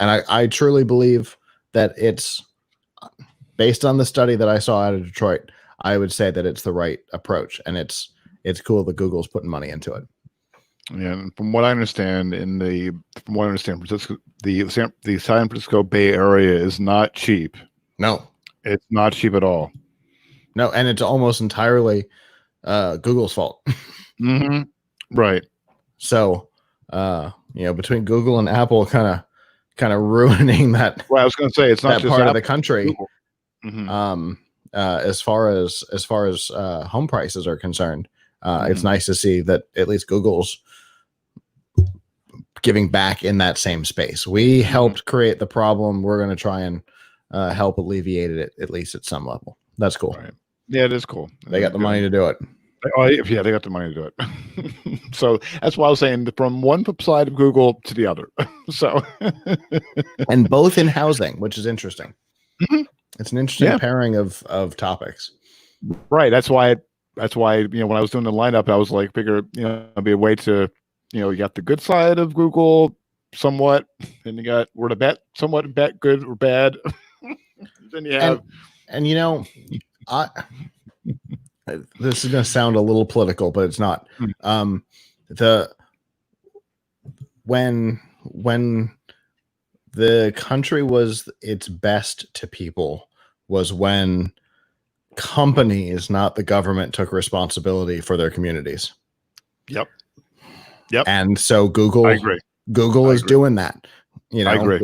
B: I truly believe that it's based on the study that I saw out of Detroit. I would say that it's the right approach, and it's cool that Google's putting money into it.
A: Yeah, and from what I understand, Francisco, the San Francisco Bay Area is not cheap.
B: No,
A: it's not cheap at all.
B: No, and it's almost entirely Google's fault.
A: Right.
B: So, between Google and Apple, kind of ruining that.
A: Well, I was going to say it's not
B: that
A: just
B: part
A: Apple,
B: of the country. As far as home prices are concerned, it's nice to see that at least Google's giving back in that same space. We helped create the problem. We're going to try and help alleviate it at least at some level. That's cool.
A: Right. Yeah, it is cool.
B: They got the money to do it.
A: Oh, yeah, they got the money to do it. So that's why I was saying, from one side of Google to the other. So,
B: and both in housing, which is interesting. It's an interesting pairing of topics.
A: Right. That's why when I was doing the lineup, I was like, figure it'd be a way to, you got the good side of Google somewhat, and you got where to bet somewhat, bet good or bad. Then you have
B: this is going to sound a little political, but it's not. When the country was its best to people was when companies, not the government, took responsibility for their communities.
A: Yep.
B: And so Google,
A: I agree.
B: Google is doing that.
A: I agree.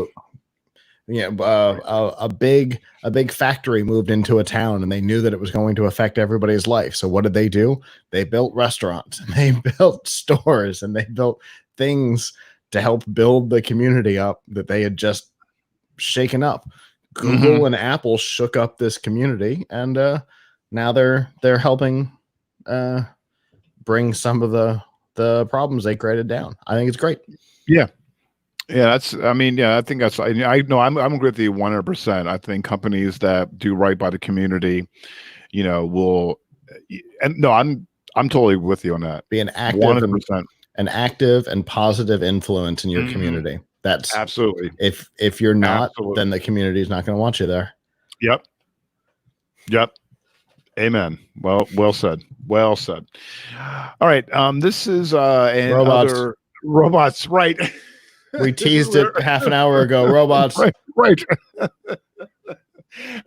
B: A big factory moved into a town, and they knew that it was going to affect everybody's life. So what did they do? They built restaurants, and they built stores, and they built things to help build the community up that they had just shaken up. Google and Apple shook up this community, and now they're helping bring some of the problems they created down. I think it's great.
A: Yeah. Yeah, I think that's. I know I'm agree with you 100%. I think companies that do right by the community, will. And no, I'm totally with you on that.
B: Be an active,
A: 100%,
B: an active and positive influence in your community. That's
A: absolutely.
B: If you're not, then the community is not going to want you there.
A: Yep. Amen. Well said. Well said. All right. This is robots. Right.
B: We teased it half an hour ago. Robots.
A: Right.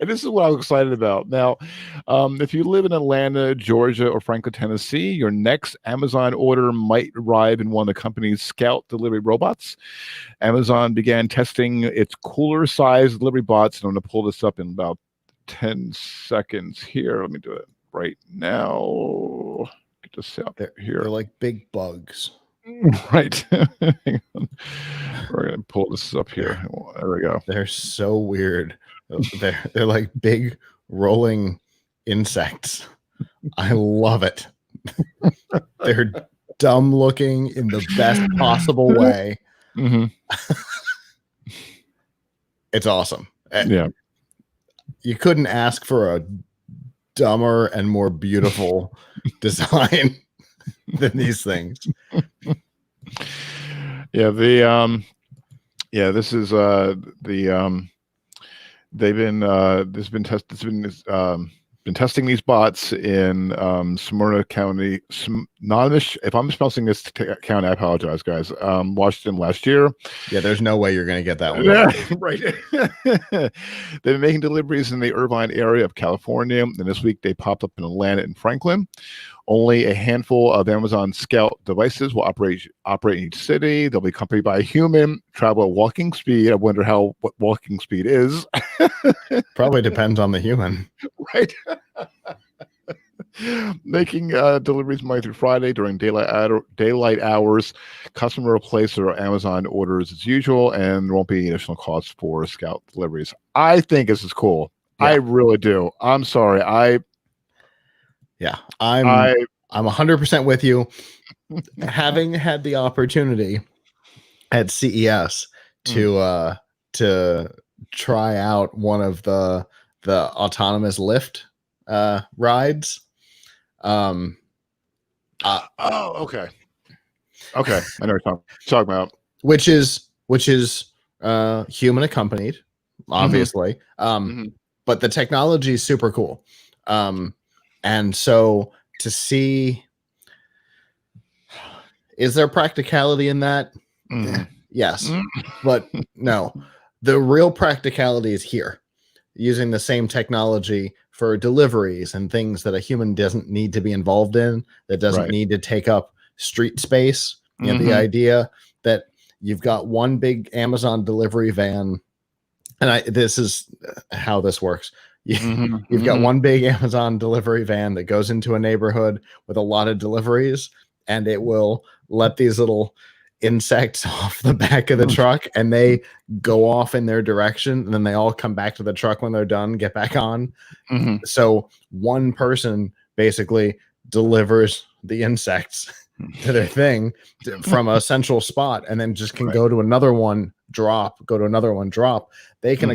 A: And this is what I was excited about. Now, if you live in Atlanta, Georgia, or Franklin, Tennessee, your next Amazon order might arrive in one of the company's Scout delivery robots. Amazon began testing its cooler size delivery bots. And I'm going to pull this up in about 10 seconds here. Let me do it right now. Get this out here.
B: They're like big bugs.
A: Right. Hang on. We're going to pull this up here. There we go.
B: They're so weird. They're like big rolling insects. I love it. They're dumb looking in the best possible way.
A: Mm-hmm.
B: It's awesome.
A: Yeah.
B: You couldn't ask for a dumber and more beautiful design than these things.
A: Yeah. This is they've been been testing these bots in Smyrna County, if I'm spelling this county, I apologize, guys. Washington last year.
B: Yeah, there's no way you're going to get that one.
A: Yeah, right. They've been making deliveries in the Irvine area of California, and this week they popped up in Atlanta and Franklin. Only a handful of Amazon Scout devices will operate in each city. They'll be accompanied by a human, travel at walking speed. I wonder what walking speed is.
B: Probably depends on the human.
A: Right. Making deliveries Monday through Friday during daylight hours. Customer will place their Amazon orders as usual, and there won't be additional costs for Scout deliveries. I think this is cool. Yeah. I really do. I'm sorry.
B: I'm 100% with you. Having had the opportunity at CES to try out one of the autonomous lift rides.
A: Okay. I know what you're talking about.
B: Which is human accompanied, obviously. But the technology is super cool. And so to see, is there practicality in that? Yes, but no. The real practicality is here, using the same technology for deliveries and things that a human doesn't need to be involved in, that doesn't need to take up street space. You know, the idea that you've got one big Amazon delivery van, and this is how this works. You've got one big Amazon delivery van that goes into a neighborhood with a lot of deliveries, and it will let these little insects off the back of the truck, and they go off in their direction, and then they all come back to the truck when they're done, get back on. So one person basically delivers the insects to their thing from a central spot, and then just can go to another one, drop. They can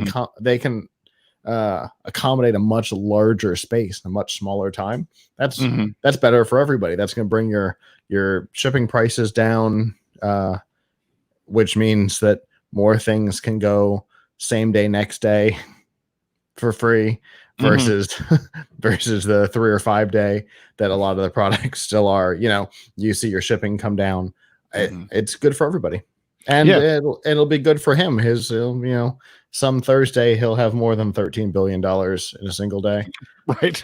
B: accommodate a much larger space in a much smaller time. That's better for everybody. That's going to bring your shipping prices down, which means that more things can go same day, next day for free versus the 3 or 5 day that a lot of the products still are. You know, you see your shipping come down. It's good for everybody, and it'll be good for him. Some Thursday he'll have more than $13 billion in a single day.
A: Right.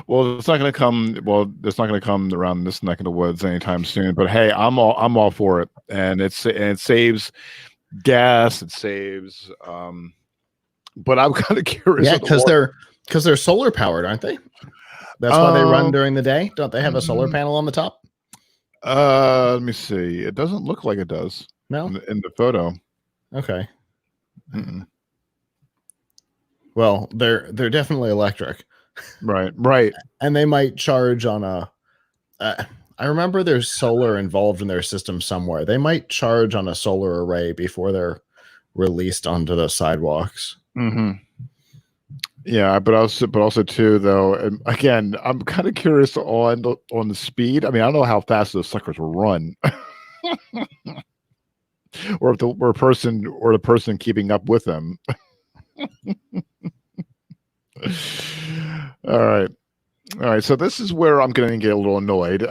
A: Well, it's not going to come. Well, it's not going to come around this neck of the woods anytime soon. But hey, I'm all for it, and it saves gas. It saves. But I'm kind of curious.
B: Yeah, because they're solar powered, aren't they? That's why they run during the day. Don't they have a solar panel on the top?
A: Let me see. It doesn't look like it does.
B: No,
A: in the photo.
B: Okay. Well, they're definitely electric.
A: Right.
B: And they might charge on a. I remember there's solar involved in their system somewhere. They might charge on a solar array before they're released onto the sidewalks.
A: Yeah, but also too, though. And again, I'm kind of curious on the speed. I mean, I don't know how fast those suckers will run. Or if the person keeping up with them. All right. So this is where I'm going to get a little annoyed.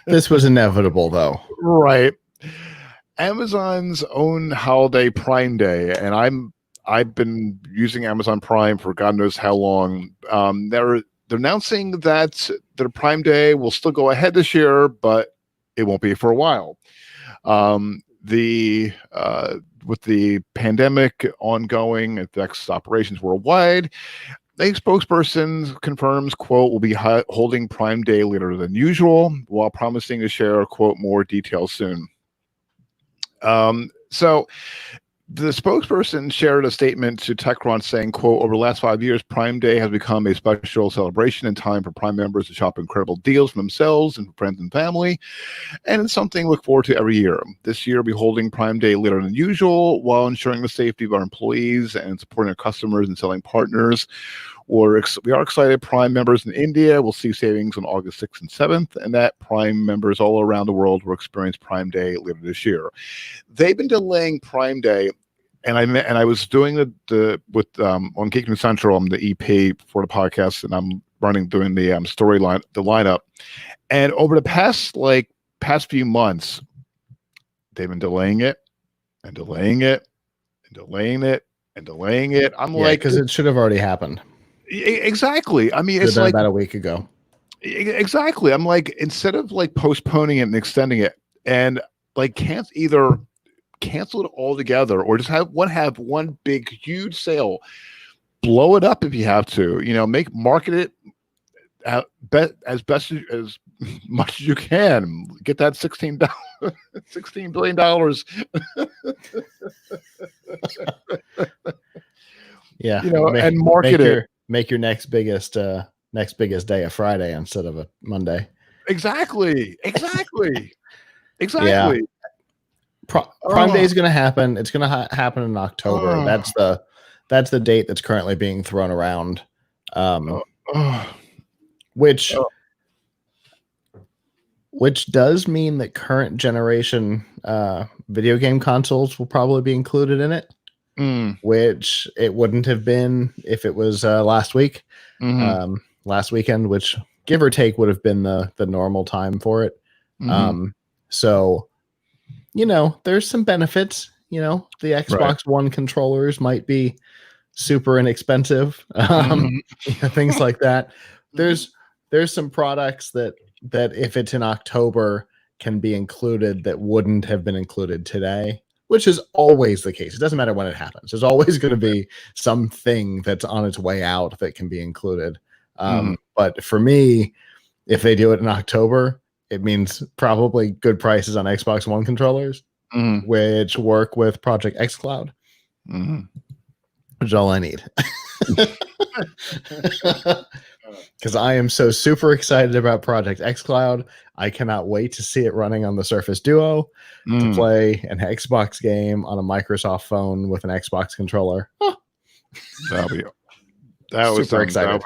B: This was inevitable, though.
A: Right. Amazon's own holiday Prime Day, and I've been using Amazon Prime for God knows how long. They're announcing that their Prime Day will still go ahead this year, but it won't be for a while. With the pandemic ongoing, affects operations worldwide. A spokesperson confirms, quote, will be holding Prime Day later than usual, while promising to share, quote, more details soon. So The spokesperson shared a statement to TechCrunch saying, quote, over the last 5 years, Prime Day has become a special celebration and time for Prime members to shop incredible deals for themselves and for friends and family. And it's something to look forward to every year. This year, we'll be holding Prime Day later than usual while ensuring the safety of our employees and supporting our customers and selling partners. We are excited. Prime members in India will see savings on August 6th and 7th, and that Prime members all around the world will experience Prime Day later this year. They've been delaying Prime Day, and I was doing the with on Geek News Central. I'm the EP for the podcast, and I'm doing the storyline, the lineup. And over the past few months, they've been delaying it and delaying it and delaying it and delaying it. I'm like,
B: because it should have already happened.
A: Exactly. I mean, it's like
B: about a week ago.
A: Exactly. I'm like, instead of like postponing it and extending it, and like either cancel it altogether or just have one big huge sale, blow it up if you have to. Market it as much as you can. Get that $16 $16 billion.
B: Yeah,
A: and market it.
B: Make your next biggest day a Friday instead of a Monday.
A: Exactly.
B: Yeah. Prime Day is going to happen. It's going to happen in October. That's the date that's currently being thrown around, which does mean that current generation video game consoles will probably be included in it. Which it wouldn't have been if it was last week, last weekend, which give or take would have been the normal time for it. So, there's some benefits. The Xbox One controllers might be super inexpensive, things like that. There's some products that if it's in October can be included that wouldn't have been included today. Which is always the case. It doesn't matter when it happens. There's always going to be something that's on its way out that can be included. But for me, if they do it in October, it means probably good prices on Xbox One controllers, which work with Project xCloud, which is all I need. Because I am so super excited about Project xCloud. I cannot wait to see it running on the Surface Duo to play an Xbox game on a Microsoft phone with an Xbox controller.
A: That was
B: super excited.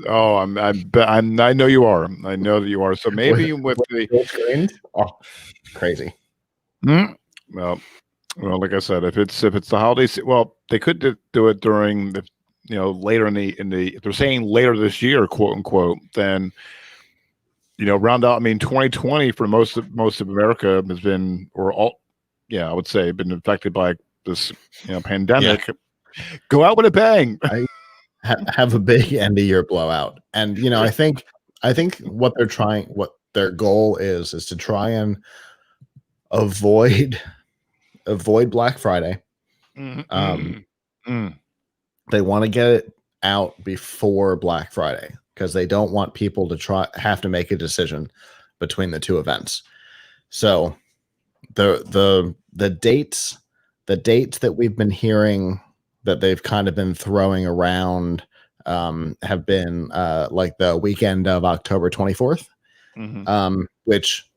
A: I know you are. I know that you are. So maybe with the
B: screen, crazy.
A: Well, like I said, if it's the holidays, well, they could do it during the. Later in the if they're saying later this year, quote unquote, then round out. I mean, 2020 for most of America has been, I would say, been affected by this pandemic. Yeah. Go out with a bang.
B: I have a big end of year blowout, and I think what their goal is to try and avoid Black Friday. They want to get it out before Black Friday because they don't want people to have to make a decision between the two events. So the dates that we've been hearing that they've kind of been throwing around have been like the weekend of October 24th, which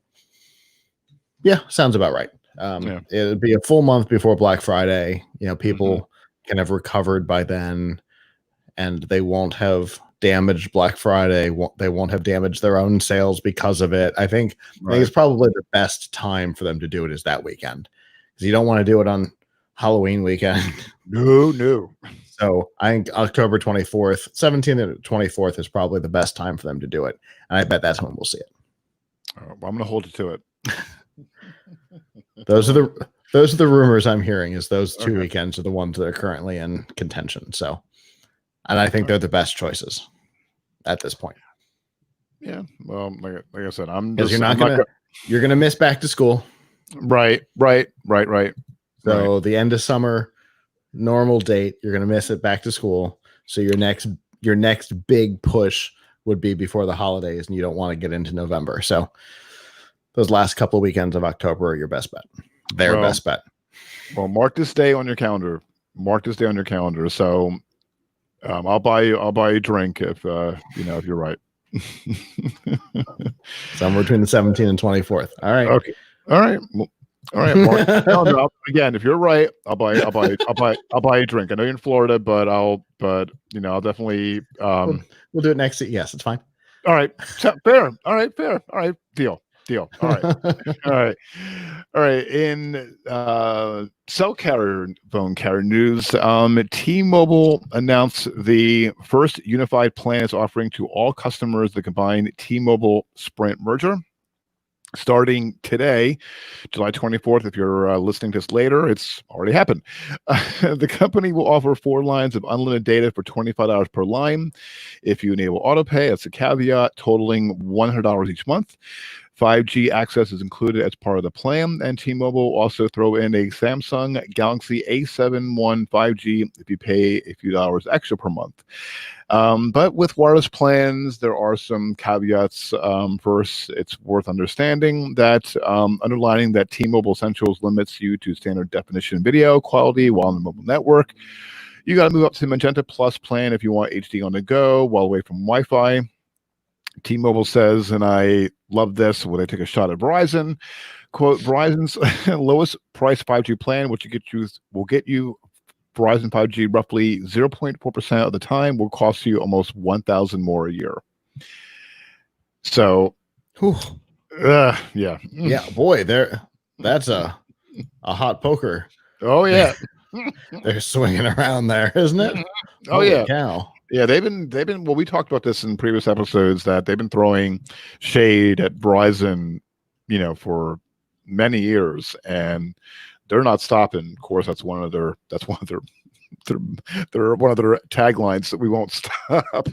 B: sounds about right. It would be a full month before Black Friday. People can have recovered by then, and they won't have damaged Black Friday. They won't have damaged their own sales because of it. I think it's probably the best time for them to do it is that weekend, because you don't want to do it on Halloween weekend.
A: No.
B: So I think October 24th, 17th to 24th is probably the best time for them to do it, and I bet that's when we'll see it.
A: I'm going to hold you to it.
B: Those are the rumors I'm hearing. Is those two weekends are the ones that are currently in contention. So, and I think they're the best choices at this point.
A: Yeah. Well, like I said,
B: you're gonna miss back to school.
A: Right.
B: So the end of summer, normal date, you're gonna miss it back to school. So your next big push would be before the holidays, and you don't want to get into November. So those last couple of weekends of October are your best bet. Best bet.
A: Well, mark this day on your calendar. Mark this day on your calendar. So I'll buy you a drink if if you're right.
B: Somewhere between the 17th and 24th. All right.
A: Okay. All right. Well, all right. Mark your calendar up. Again, if you're right, I'll buy a drink. I know you're in Florida, but I'll definitely
B: We'll do it next. Yes, it's fine.
A: all right. Fair. All right, fair. All right. Deal. All right. All right. All right. In cell carrier phone carrier news, T-Mobile announced the first unified plan it's offering to all customers the combined T-Mobile Sprint merger. Starting today, July 24th, if you're listening to this later, it's already happened. The company will offer 4 lines of unlimited data for $25 per line. If you enable autopay, that's a caveat, totaling $100 each month. 5G access is included as part of the plan, and T-Mobile will also throw in a Samsung Galaxy A71 5G if you pay a few dollars extra per month. But with wireless plans, there are some caveats. First, it's worth understanding that underlining that T-Mobile Essentials limits you to standard definition video quality while on the mobile network. You got to move up to the Magenta Plus plan if you want HD on the go while away from Wi-Fi. T-Mobile says, and I love this, when they take a shot at Verizon, quote, Verizon's lowest price 5G plan, which will get you Verizon 5G roughly 0.4% of the time, will cost you almost $1,000 more a year. So, yeah.
B: Yeah, boy, that's a hot poker.
A: Oh, yeah.
B: They're swinging around there, isn't it?
A: Oh, yeah.
B: Cow.
A: Yeah, they've been well, we talked about this in previous episodes that they've been throwing shade at Verizon, for many years, and they're not stopping. Of course, that's one of their taglines, that we won't stop.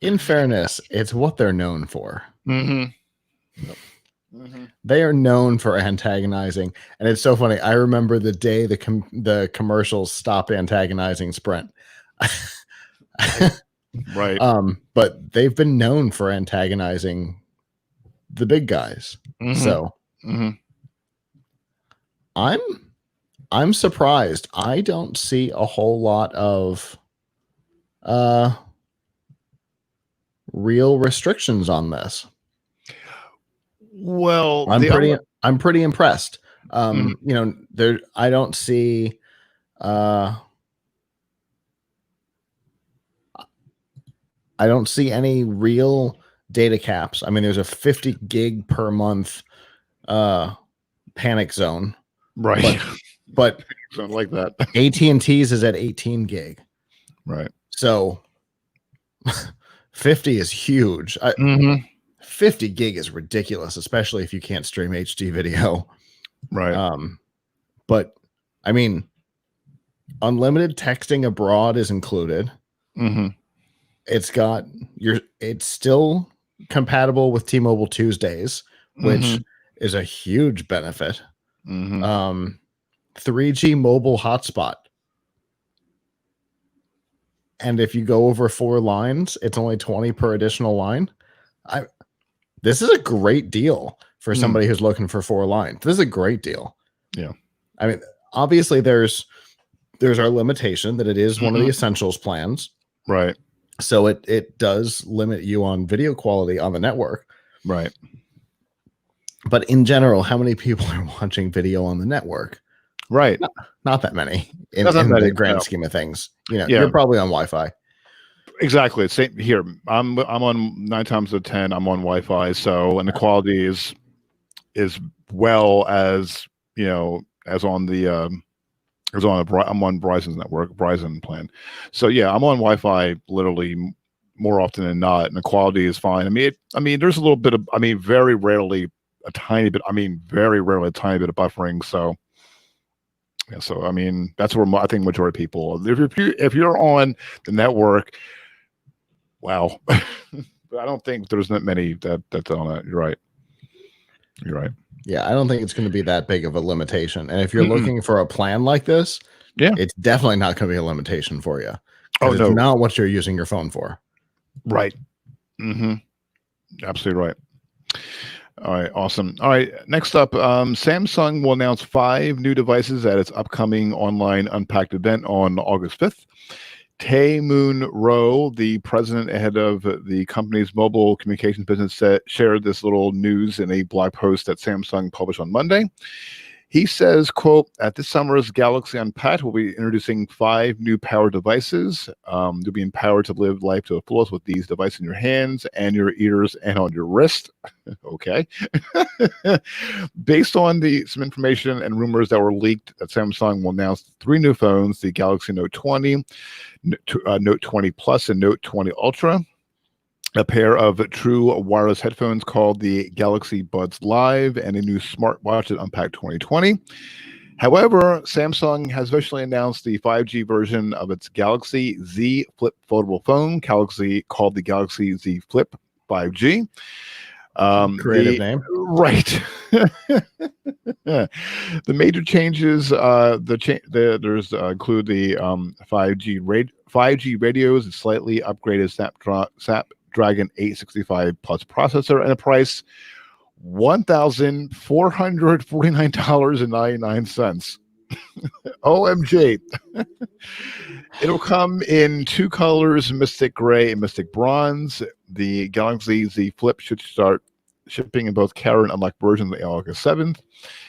B: In fairness, it's what they're known for.
A: Mm-hmm. Mm-hmm.
B: They are known for antagonizing, and it's so funny. I remember the day the commercials stopped antagonizing Sprint.
A: Right.
B: But they've been known for antagonizing the big guys.
A: Mm-hmm.
B: So I'm surprised. I don't see a whole lot of real restrictions on this.
A: Well,
B: I'm pretty impressed. There I don't see any real data caps. I mean, there's a 50 gig per month panic zone.
A: Right.
B: But
A: something like that.
B: AT&T's is at 18 gig.
A: Right.
B: So 50 is huge. 50 gig is ridiculous, especially if you can't stream HD video.
A: Right.
B: But I mean, unlimited texting abroad is included.
A: Mm-hmm.
B: It's still compatible with T-Mobile Tuesdays, which is a huge benefit. 3G mobile hotspot. And if you go over 4 lines, it's only $20 per additional line. This is a great deal for somebody who's looking for 4 lines. This is a great deal.
A: Yeah.
B: I mean, obviously there's our limitation that it is one of the essentials plans.
A: Right.
B: So it does limit you on video quality on the network.
A: Right.
B: But in general, how many people are watching video on the network?
A: Right.
B: Not that many in the grand scheme of things. You're probably on Wi-Fi.
A: Exactly. Same here. I'm on 9 times out of 10. I'm on Wi-Fi. So, and the quality is well as, as on the I'm on Verizon's network, Verizon plan. So yeah, I'm on Wi-Fi literally more often than not, and the quality is fine. I mean, there's a little bit of, very rarely a tiny bit. Very rarely a tiny bit of buffering. So yeah, that's where I think majority of people. If you're on the network, wow. But I don't think there's that many that's on that. You're right.
B: Yeah, I don't think it's going to be that big of a limitation. And if you're looking for a plan like this, it's definitely not going to be a limitation for you.
A: Oh, no.
B: It's not what you're using your phone for.
A: Right. Absolutely right. All right, awesome. All right, next up, Samsung will announce 5 new devices at its upcoming online Unpacked event on August 5th. Tae-Moon Roh, the president head of the company's mobile communications business, shared this little news in a blog post that Samsung published on Monday. He says, quote, at this summer's Galaxy Unpacked, we'll be introducing 5 new power devices. You'll be empowered to live life to the fullest with these devices in your hands and your ears and on your wrist. Okay. Based on some information and rumors that were leaked, that Samsung will announce 3 new phones, the Galaxy Note 20, Note 20 Plus, and Note 20 Ultra. A pair of true wireless headphones called the Galaxy Buds Live, and a new smartwatch at Unpacked 2020. However, Samsung has officially announced the 5G version of its Galaxy Z Flip foldable phone, called the Galaxy Z Flip 5G.
B: Creative name.
A: Right. The major changes include the 5G radios, a slightly upgraded Snapdragon 865 Plus processor, and a price $1,449.99. OMG. It'll come in 2 colors, Mystic Gray and Mystic Bronze. The Galaxy Z Flip should start shipping in both carrier and unlocked versions on August 7th.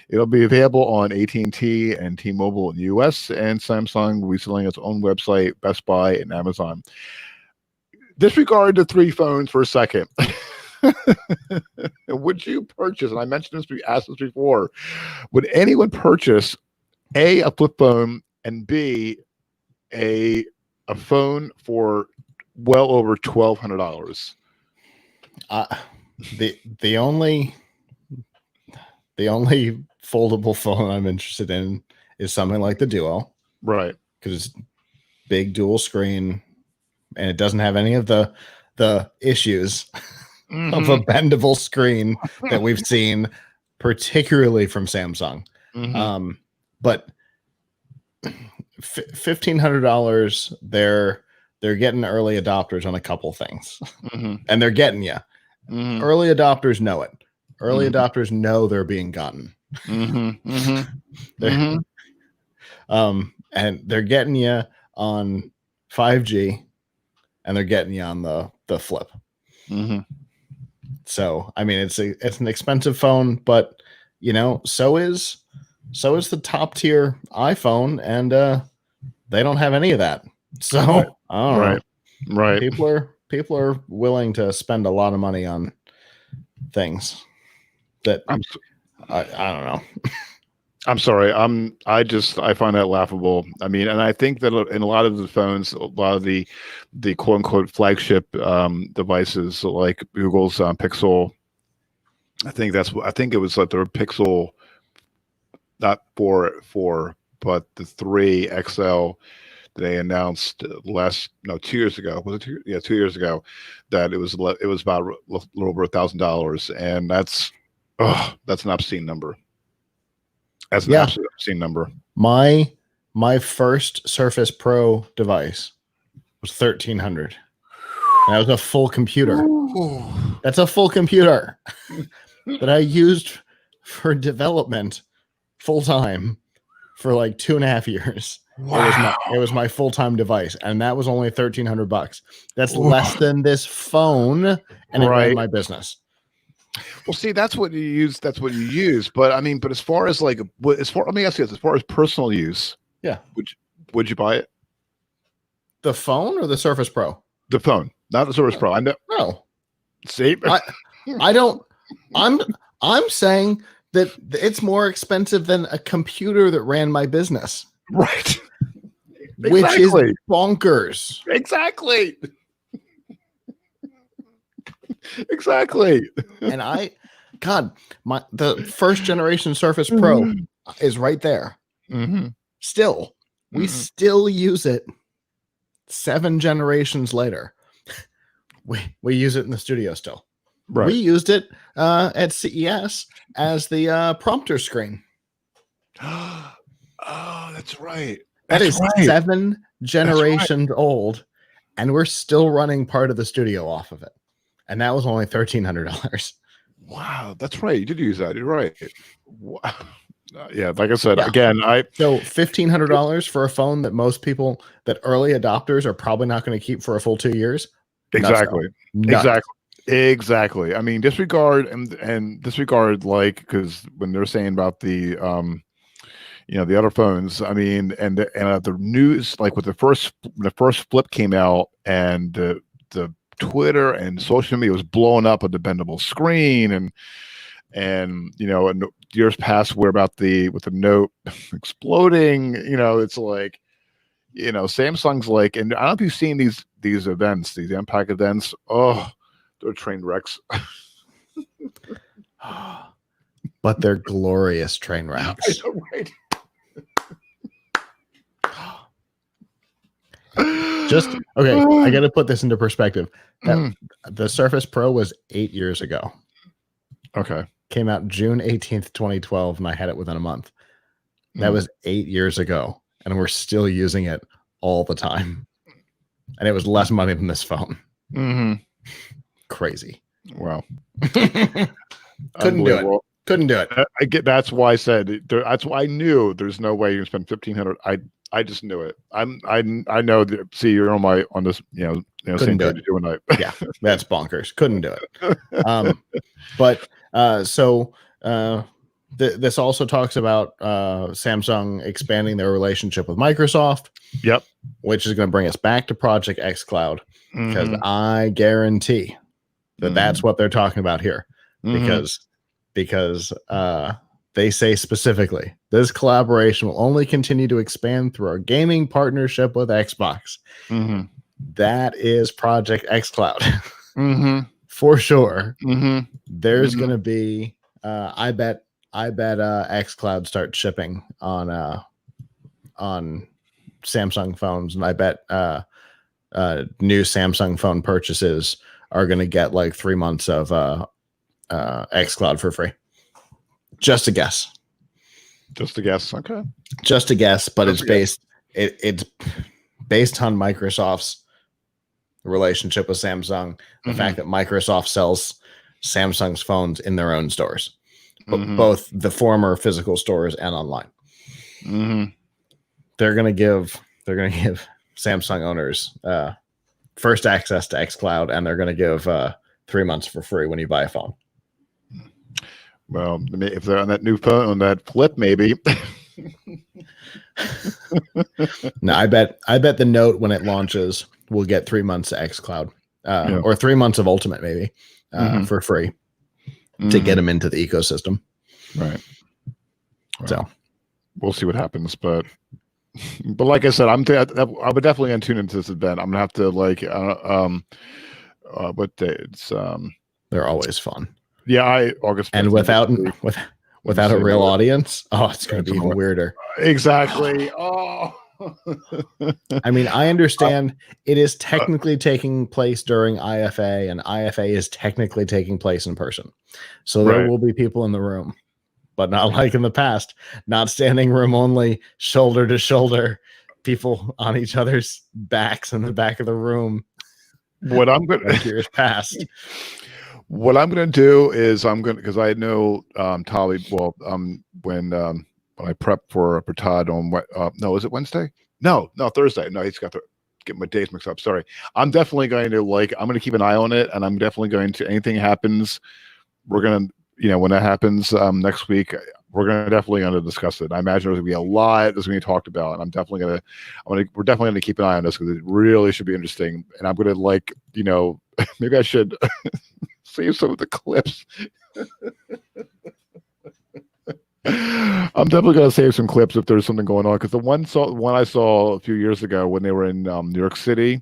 A: It'll be available on AT&T and T-Mobile in the US, and Samsung will be selling its own website, Best Buy, and Amazon. Disregard the 3 phones for a second. Would you purchase, and I mentioned this, we asked this before, would anyone purchase A, a flip phone, and B, a phone for well over $1,200?
B: The only foldable phone I'm interested in is something like the Duo,
A: Right?
B: Because it's big dual screen, and it doesn't have any of the issues of a bendable screen that we've seen, particularly from Samsung. But $1,500, they're getting early adopters on a couple things, and they're getting you. Early adopters know it. Early adopters know they're being gotten. And they're getting you on 5G, and they're getting you on the Flip. So, I mean, it's an expensive phone, but so is the top tier iPhone, and they don't have any of that. So, I don't know.
A: Right.
B: People are willing to spend a lot of money on things that I don't know.
A: I'm sorry. I find that laughable. I mean, and I think that in a lot of the phones, a lot of the quote unquote flagship devices like Google's Pixel, I think it was like their Pixel, not 4, but the 3 XL. They announced 2 years ago. Was it 2? Yeah, 2 years ago, that it was about a little over $1,000, and that's an obscene number. That's an absolute obscene number.
B: My first Surface Pro device was $1,300. That was a full computer. Ooh. That's a full computer that I used for development full time for like 2.5 years. Wow. It was my full-time device, and that was only $1,300. That's less than this phone, and it ran my business.
A: Well, see, that's what you use. But I mean, as far as let me ask you this: as far as personal use, would you buy it?
B: The phone or the Surface Pro?
A: The phone, not the Surface Pro. I know.
B: No.
A: See,
B: I don't. I'm saying that it's more expensive than a computer that ran my business.
A: Right.
B: Which is bonkers.
A: Exactly. Exactly.
B: And the first generation Surface Pro is right there. Still, we still use it 7 generations later. We use it in the studio still. Right. We used it at CES as the prompter screen.
A: Oh, that's right.
B: That is 7 generations old, and we're still running part of the studio off of it. And that was only $1,300.
A: Wow, that's right. You did use that. You're right. Wow. Yeah, like I said,
B: Yeah.
A: again,
B: So $1,500 for a phone that most people, that early adopters are probably not going to keep for a full 2 years. Nuts, though.
A: exactly,
B: Nuts.
A: exactly. I mean, disregard and disregard, like, because when they're saying about the the other phones, I mean, and the news, like with the first flip came out, and the Twitter and social media was blowing up with the bendable screen, and and years past where about with the Note exploding. It's like, Samsung's like, and I don't know if you've seen these events, these Impact events. Oh, they're train wrecks.
B: But they're glorious train wrecks.
A: I know, right?
B: Just okay. I got to put this into perspective.
A: Mm.
B: The Surface Pro was 8 years ago.
A: Okay.
B: Came out June 18th, 2012, and I had it within a month. That was 8 years ago, and we're still using it all the time. And it was less money than this phone.
A: Mm-hmm.
B: Crazy.
A: Wow.
B: Couldn't do it. Couldn't do it.
A: I get. That's why I said. That's why I knew there's no way you can spend $1,500. I just knew it. I know that. See, you're on this. Same page you and I.
B: Yeah, that's bonkers. Couldn't do it. This also talks about Samsung expanding their relationship with Microsoft.
A: Yep.
B: Which is going to bring us back to Project xCloud, because I guarantee that that's what they're talking about here. Because they say specifically, this collaboration will only continue to expand through our gaming partnership with Xbox. That is Project xCloud. For sure. There's going to be, I bet xCloud starts shipping on Samsung phones, and I bet new Samsung phone purchases are going to get like 3 months of xCloud for free. Just a guess.
A: Okay.
B: Just a guess, but it's based on Microsoft's relationship with Samsung. The fact that Microsoft sells Samsung's phones in their own stores, both the former physical stores and online. They're gonna give Samsung owners first access to xCloud, and they're gonna give 3 months for free when you buy a phone.
A: Well, if they're on that new phone, on that flip, maybe.
B: No, I bet the Note, when it launches, will get 3 months of xCloud, or 3 months of Ultimate, maybe, for free to get them into the ecosystem.
A: Right. Well,
B: so
A: we'll see what happens, but like I said, I would definitely tune into this event. I'm gonna have to what day? It's
B: they're always fun.
A: Yeah, August 5th,
B: and without a real audience, it's going to be even weirder.
A: Exactly. Oh.
B: I mean, I understand it is technically taking place during IFA, and IFA is technically taking place in person. So there will be people in the room, but not like in the past, not standing room only, shoulder to shoulder, people on each other's backs in the back of the room.
A: What I'm going
B: to years past.
A: What I'm going to do is because I know Tali. Well, when I prep for Todd on no, is it Wednesday? No, Thursday. No, he's got to get my days mixed up. Sorry. I'm definitely going to I'm going to keep an eye on it, and I'm definitely going to, anything happens, we're going to, when that happens next we're definitely going to discuss it. I imagine there's going to be a lot that's going to be talked about, and we're definitely going to keep an eye on this, because it really should be interesting. And I'm going to maybe I should save some of the clips. I'm definitely going to save some clips if there's something going on, because the one I saw a few years ago when they were in New York City,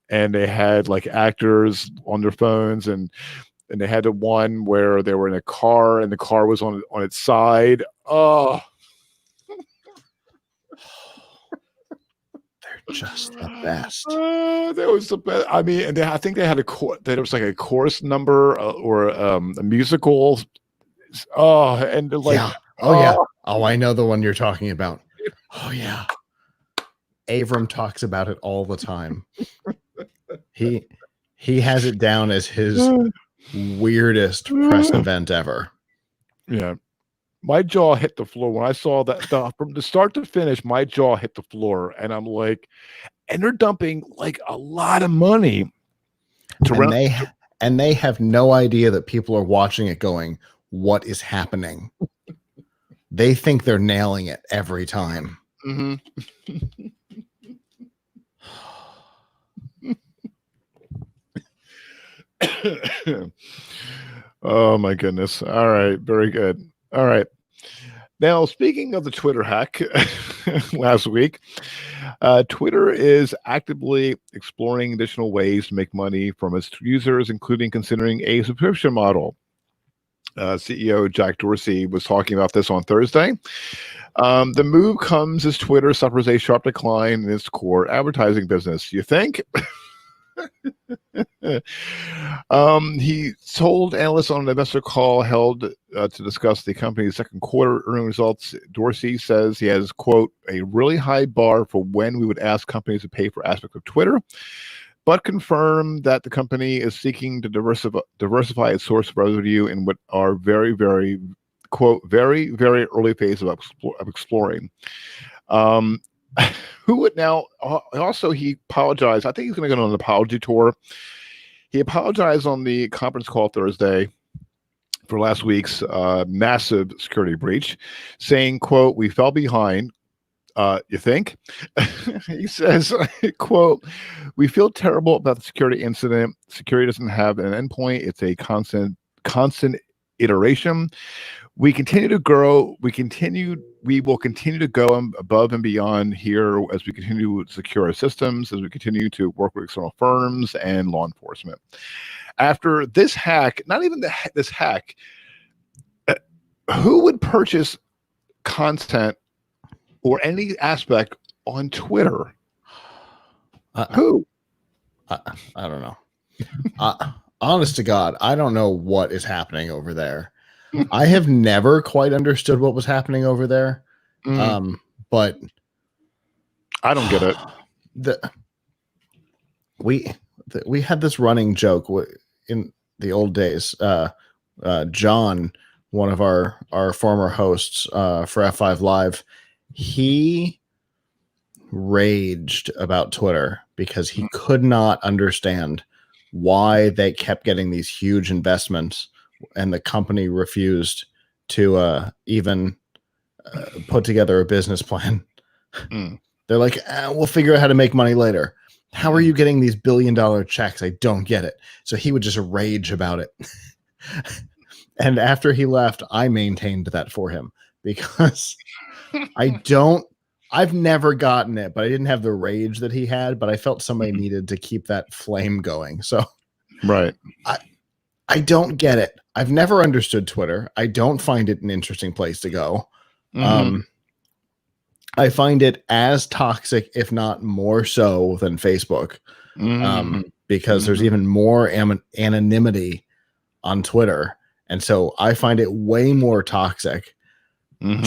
A: and they had like actors on their phones, and they had the one where they were in a car and the car was on its side. Oh,
B: they're just the best.
A: That was the best. I mean, and I think they had there was like a chorus number or a musical. Oh, and like,
B: yeah. Yeah. Oh, I know the one you're talking about. Oh yeah. Avram talks about it all the time. He has it down as his weirdest press event ever.
A: Yeah. My jaw hit the floor when I saw that. From the start to finish, my jaw hit the floor, and I'm like, and they're dumping like a lot of money to
B: And
A: run.
B: they have no idea that people are watching it going, what is happening? They think they're nailing it every time.
A: Mm-hmm. Oh my goodness. All right. Very good. All right. Now, speaking of the Twitter hack last week, Twitter is actively exploring additional ways to make money from its users, including considering a subscription model. CEO Jack Dorsey was talking about this on Thursday. The move comes as Twitter suffers a sharp decline in its core advertising business. You think? He told analysts on an investor call held to discuss the company's second quarter earnings results. Dorsey says he has, quote, a really high bar for when we would ask companies to pay for aspects of Twitter, but confirmed that the company is seeking to diversify its source of revenue in what are very, very, quote, very, very early phase of exploring. Who would now also he apologized. I think he's going to go on an apology tour. He apologized on the conference call Thursday for last week's massive security breach, saying, quote, we fell behind. You think? He says, quote, we feel terrible about the security incident. Security doesn't have an endpoint. It's a constant iteration. We continue to grow. We will continue to go above and beyond here as we continue to secure our systems, as we continue to work with external firms and law enforcement. After this hack, not even this hack, who would purchase content or any aspect on Twitter? Who?
B: I don't know. Honest to God, I don't know what is happening over there. I have never quite understood what was happening over there. But
A: I don't get it.
B: We had this running joke in the old days. John, one of our former hosts for F5 Live, he raged about Twitter because he could not understand why they kept getting these huge investments and the company refused to even put together a business plan. They're like, we'll figure out how to make money later. How are you getting these billion-dollar checks? I don't get it. So he would just rage about it. And after he left, I maintained that for him because I've never gotten it, but I didn't have the rage that he had, but I felt somebody needed to keep that flame going. So
A: right.
B: I don't get it. I've never understood Twitter. I don't find it an interesting place to go. I find it as toxic, if not more so, than Facebook, because there's even more anonymity on Twitter. And so I find it way more toxic.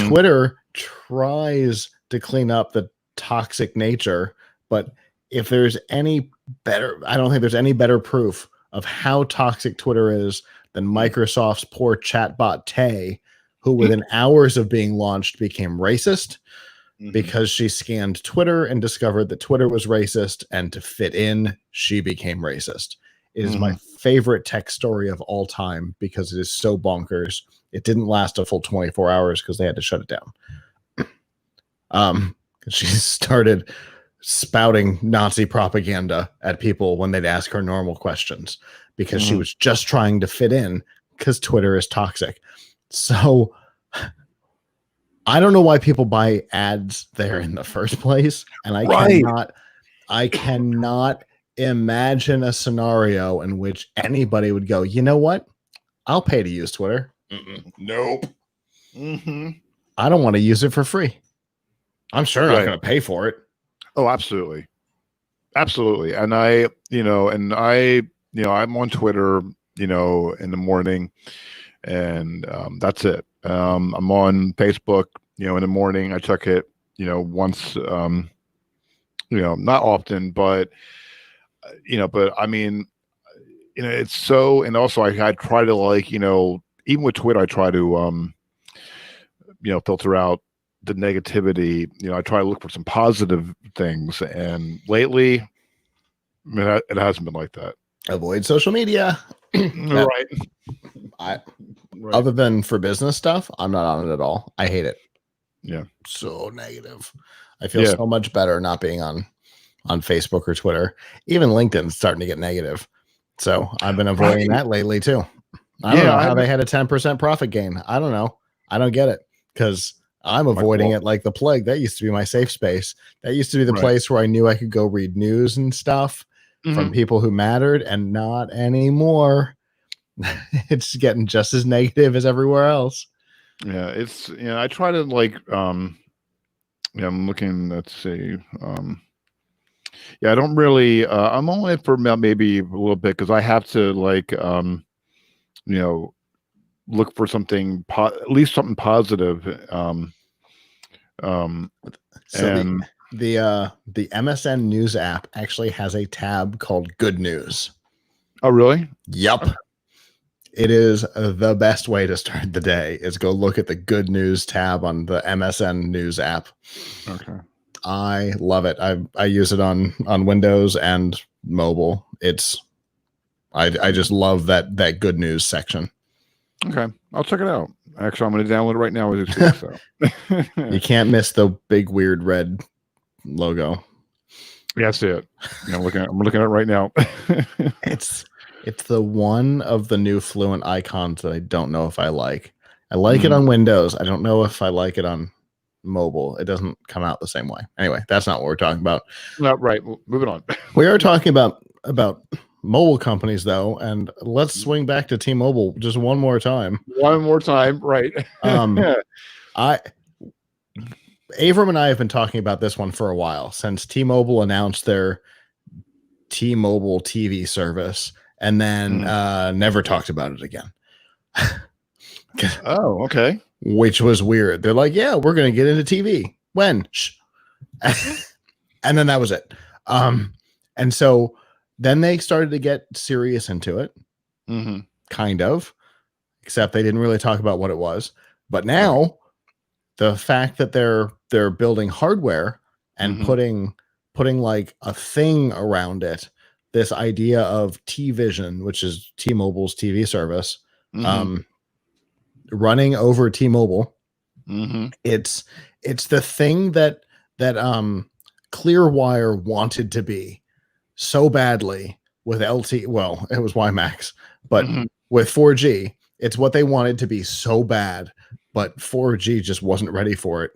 B: Twitter tries to clean up the toxic nature, but if there's any better, I don't think there's any better proof of how toxic Twitter is than Microsoft's poor chatbot Tay, who within hours of being launched became racist because she scanned Twitter and discovered that Twitter was racist, and to fit in, she became racist. It is my favorite tech story of all time because it is so bonkers. It didn't last a full 24 hours because they had to shut it down. She started spouting Nazi propaganda at people when they'd ask her normal questions because she was just trying to fit in because Twitter is toxic. So I don't know why people buy ads there in the first place. And I cannot imagine a scenario in which anybody would go, you know what? I'll pay to use Twitter.
A: Nope.
B: I don't want to use it for free. I'm sure not going to pay for it.
A: Oh, absolutely. Absolutely. And I'm on Twitter, in the morning, and that's it. I'm on Facebook, in the morning. I check it, once, not often, but I mean, it's so, and also I try to like, even with Twitter, I try to, filter out the negativity. I try to look for some positive things. And lately, it hasn't been like that.
B: Avoid social media.
A: Right.
B: Right.
A: Right.
B: Other than for business stuff, I'm not on it at all. I hate it.
A: Yeah.
B: So negative. I feel so much better not being on Facebook or Twitter. Even LinkedIn's starting to get negative. So I've been avoiding that lately too. I don't know how they had a 10% profit gain. I don't know. I don't get it because I'm avoiding it like the plague. That used to be my safe space. That used to be the place where I knew I could go read news and stuff from people who mattered, and not anymore. It's getting just as negative as everywhere else.
A: Yeah, it's I try to like I'm looking, let's see. I don't really I'm only for maybe a little bit because I have to like look for something at least something positive.
B: So the MSN News app actually has a tab called Good News.
A: Oh, really?
B: Yep. Okay. It is the best way to start the day is go look at the Good News tab on the MSN News app.
A: Okay.
B: I love it. I use it on Windows and mobile. I just love that Good News section.
A: Okay, I'll check it out. Actually, I'm going to download it right now as you speak. So
B: you can't miss the big weird red logo.
A: Yeah, I see it. I'm looking at it right now.
B: It's the one of the new Fluent icons that I don't know if I like. I like it on Windows. I don't know if I like it on mobile. It doesn't come out the same way. Anyway, that's not what we're talking about.
A: No, right. Well, moving on.
B: We are talking about mobile companies though, and let's swing back to T-Mobile just one more time.
A: One more time, right?
B: Avram and I have been talking about this one for a while since T-Mobile announced their T-Mobile TV service and then never talked about it again.
A: Oh, okay.
B: Which was weird. They're like, yeah, we're going to get into TV. When? Shh. And then that was it. And so then they started to get serious into it. Kind of. Except they didn't really talk about what it was. But now the fact that they're building hardware and putting like a thing around it, this idea of T-Vision, which is T-Mobile's TV service, running over T-Mobile. It's the thing that Clearwire wanted to be so badly with LTE. Well, it was WiMAX, but with 4G, it's what they wanted to be so bad, but 4G just wasn't ready for it.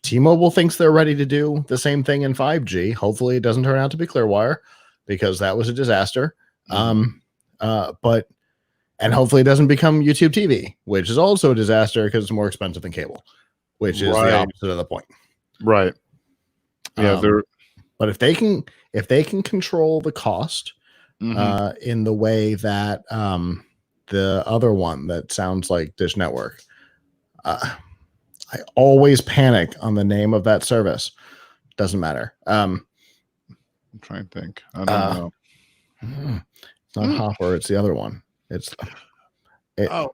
B: T-Mobile thinks they're ready to do the same thing in 5G. Hopefully it doesn't turn out to be Clearwire because that was a disaster. And hopefully it doesn't become YouTube TV, which is also a disaster because it's more expensive than cable, which is the opposite of the point.
A: Right. Yeah.
B: But if they can control the cost in the way that the other one that sounds like Dish Network, I always panic on the name of that service. Doesn't matter. I'm
A: trying to think. I don't know.
B: It's not Hopper. It's the other one. It's
A: yeah.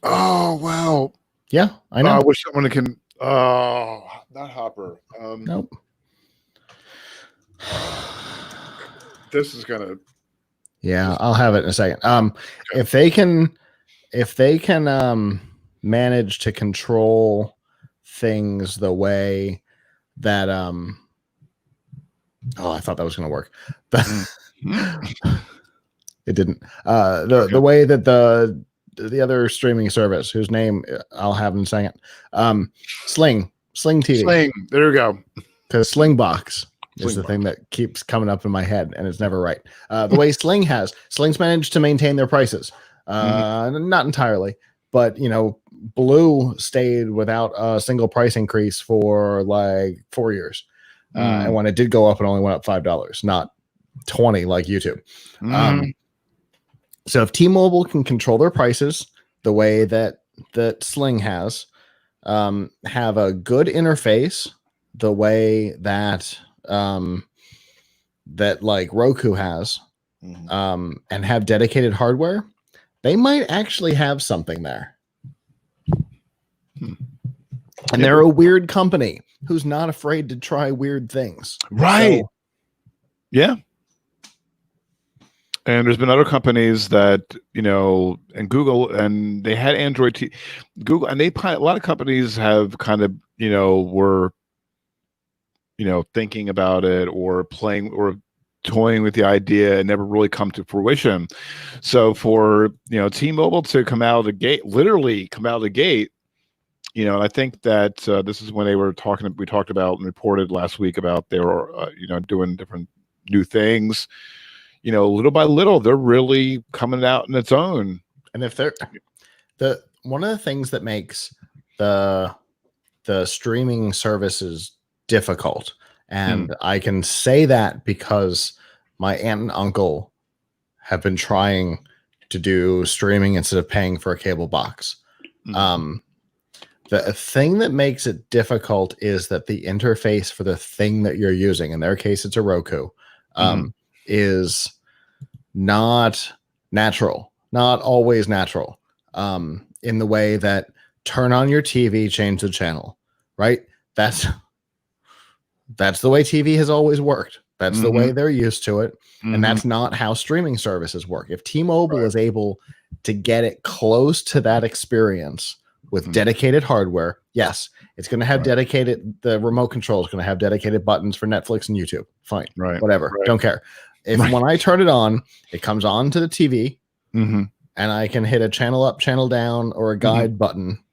A: Oh wow.
B: Yeah, I know.
A: I wish someone can. Oh, not Hopper.
B: Nope.
A: This is gonna.
B: Yeah, I'll have it in a second. If they can manage to control things the way that I thought that was going to work. It didn't. The way that the other streaming service, whose name I'll have in a second, Sling TV.
A: Sling. There we go.
B: Because Slingbox is the thing that keeps coming up in my head, and it's never right. The way Sling's managed to maintain their prices. Not entirely, but Blue stayed without a single price increase for like 4 years. And when it did go up, it only went up $5, not 20 like YouTube. So if T-Mobile can control their prices the way that Sling has, have a good interface, the way that that like Roku has,
A: Mhm.
B: and have dedicated hardware, they might actually have something there.
A: Hmm.
B: And they're a weird company who's not afraid to try weird things.
A: Right.
B: So,
A: Yeah. And there's been other companies that, and Google, and they had Android Google, and a lot of companies have kind of, were, thinking about it or playing or toying with the idea and never really come to fruition. So for, T-Mobile to come out of the gate, literally come out of the gate, and I think that this is when we talked about and reported last week about they were, doing different new things. Little by little, they're really coming out in its own.
B: and if they're one of the things that makes the streaming services difficult, and I can say that because my aunt and uncle have been trying to do streaming instead of paying for a cable box. The thing that makes it difficult is that the interface for the thing that you're using, in their case, it's a Roku, is not natural, not always natural, in the way that turn on your TV, change the channel, right? That's the way TV has always worked. That's the way they're used to it. And that's not how streaming services work. If T-Mobile is able to get it close to that experience with dedicated hardware, yes, it's going to have the remote control is going to have dedicated buttons for Netflix and YouTube. Fine. Whatever. Don't care. When I turn it on, it comes on to the TV, and I can hit a channel up, channel down, or a guide button.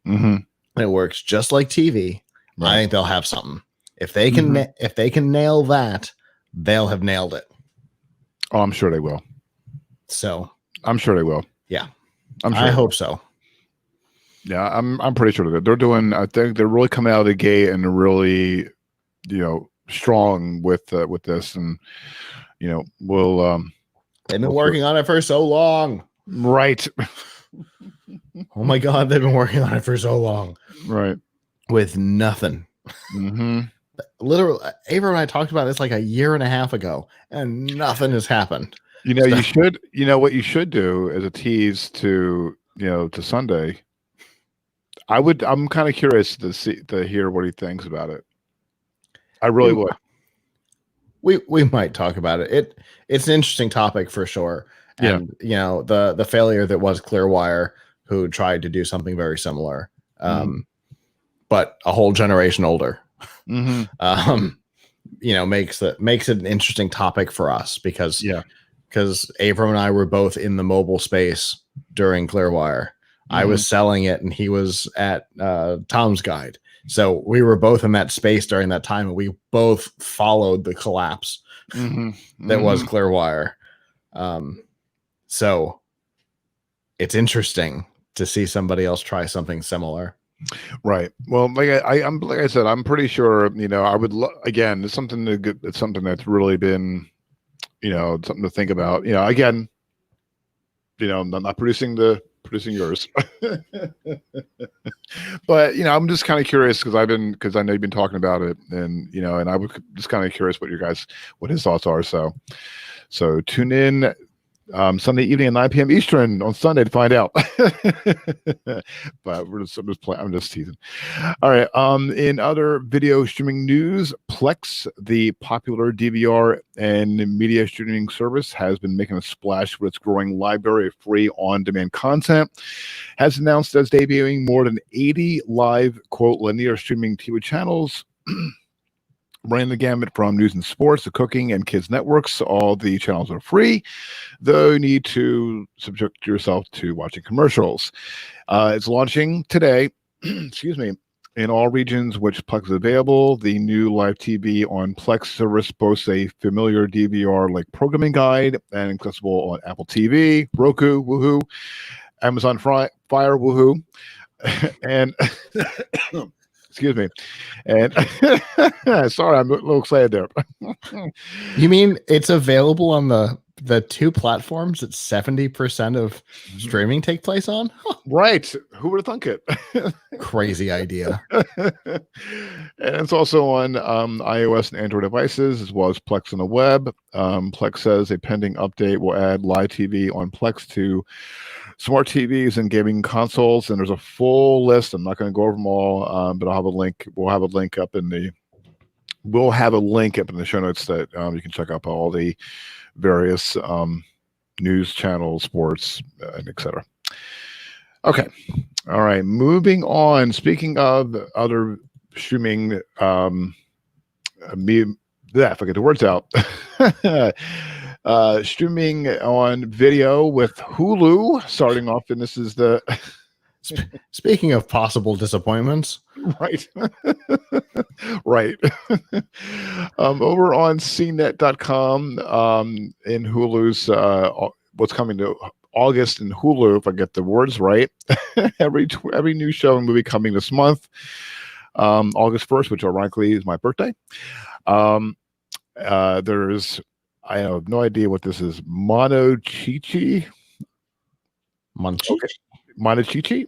B: And it works just like TV. I think they'll have something. If they can nail that, they'll have nailed it.
A: Oh, I'm sure they will.
B: So
A: I'm sure they will.
B: Yeah,
A: I
B: hope so.
A: Yeah, I'm pretty sure they're doing. I think they're really coming out of the gate and they're really, strong with this, and we'll.
B: They've been working on it for so long.
A: Right.
B: Oh my God, they've been working on it for so long.
A: Right.
B: With nothing. Literally, Ava and I talked about this like a year and a half ago, and nothing has happened.
A: You should. What you should do as a tease to to Sunday. I'm kind of curious to hear what he thinks about it. I really would.
B: We might talk about it. It's an interesting topic for sure. And the failure that was Clearwire, who tried to do something very similar, but a whole generation older, makes it an interesting topic for us because Avram and I were both in the mobile space during Clearwire. I was selling it and he was at Tom's Guide. So we were both in that space during that time, and we both followed the collapse that was Clearwire. So it's interesting to see somebody else try something similar.
A: Right. Well, like I said, I'm pretty sure, I would again, it's something that's really been, something to think about, again, I'm not producing yours, but I'm just kind of curious because I know you've been talking about it, and and I was just kind of curious what his thoughts are. So tune in Sunday evening at 9 p.m. Eastern on Sunday to find out. But I'm just teasing. All right. In other video streaming news, Plex, the popular DVR and media streaming service, has been making a splash with its growing library of free on-demand content. Has announced it's debuting more than 80 live, quote, linear streaming TV channels. Running the gamut from news and sports to cooking and kids networks. All the channels are free, though you need to subject yourself to watching commercials. It's launching today, excuse me, in all regions which Plex is available. The new live TV on Plex service boasts a familiar DVR-like programming guide and accessible on Apple TV, Roku, woohoo, Amazon Fire, woohoo, and excuse me. And sorry, I'm a little excited there.
B: You mean it's available on the the two platforms that 70% of streaming take place on? Huh.
A: Right. Who would have thunk it?
B: Crazy idea.
A: And it's also on iOS and Android devices, as well as Plex on the web. Plex says a pending update will add live TV on Plex to smart TVs and gaming consoles. And there's a full list. I'm not going to go over them all, but I'll have a link. We'll have a link up in the show notes that you can check out all the various news channels, sports, and etc. Okay. All right. Moving on. Speaking of other streaming, if I get the words out. Streaming on video with Hulu, starting off, and this is the
B: Speaking of possible disappointments,
A: right. Right. Over on cnet.com, in Hulu's what's coming to August in Hulu, if I get the words right. every new show and movie coming this month. August 1st, which ironically is my birthday. There's, I have no idea what this is. Monochichi.
B: Monchichi.
A: Monochichi.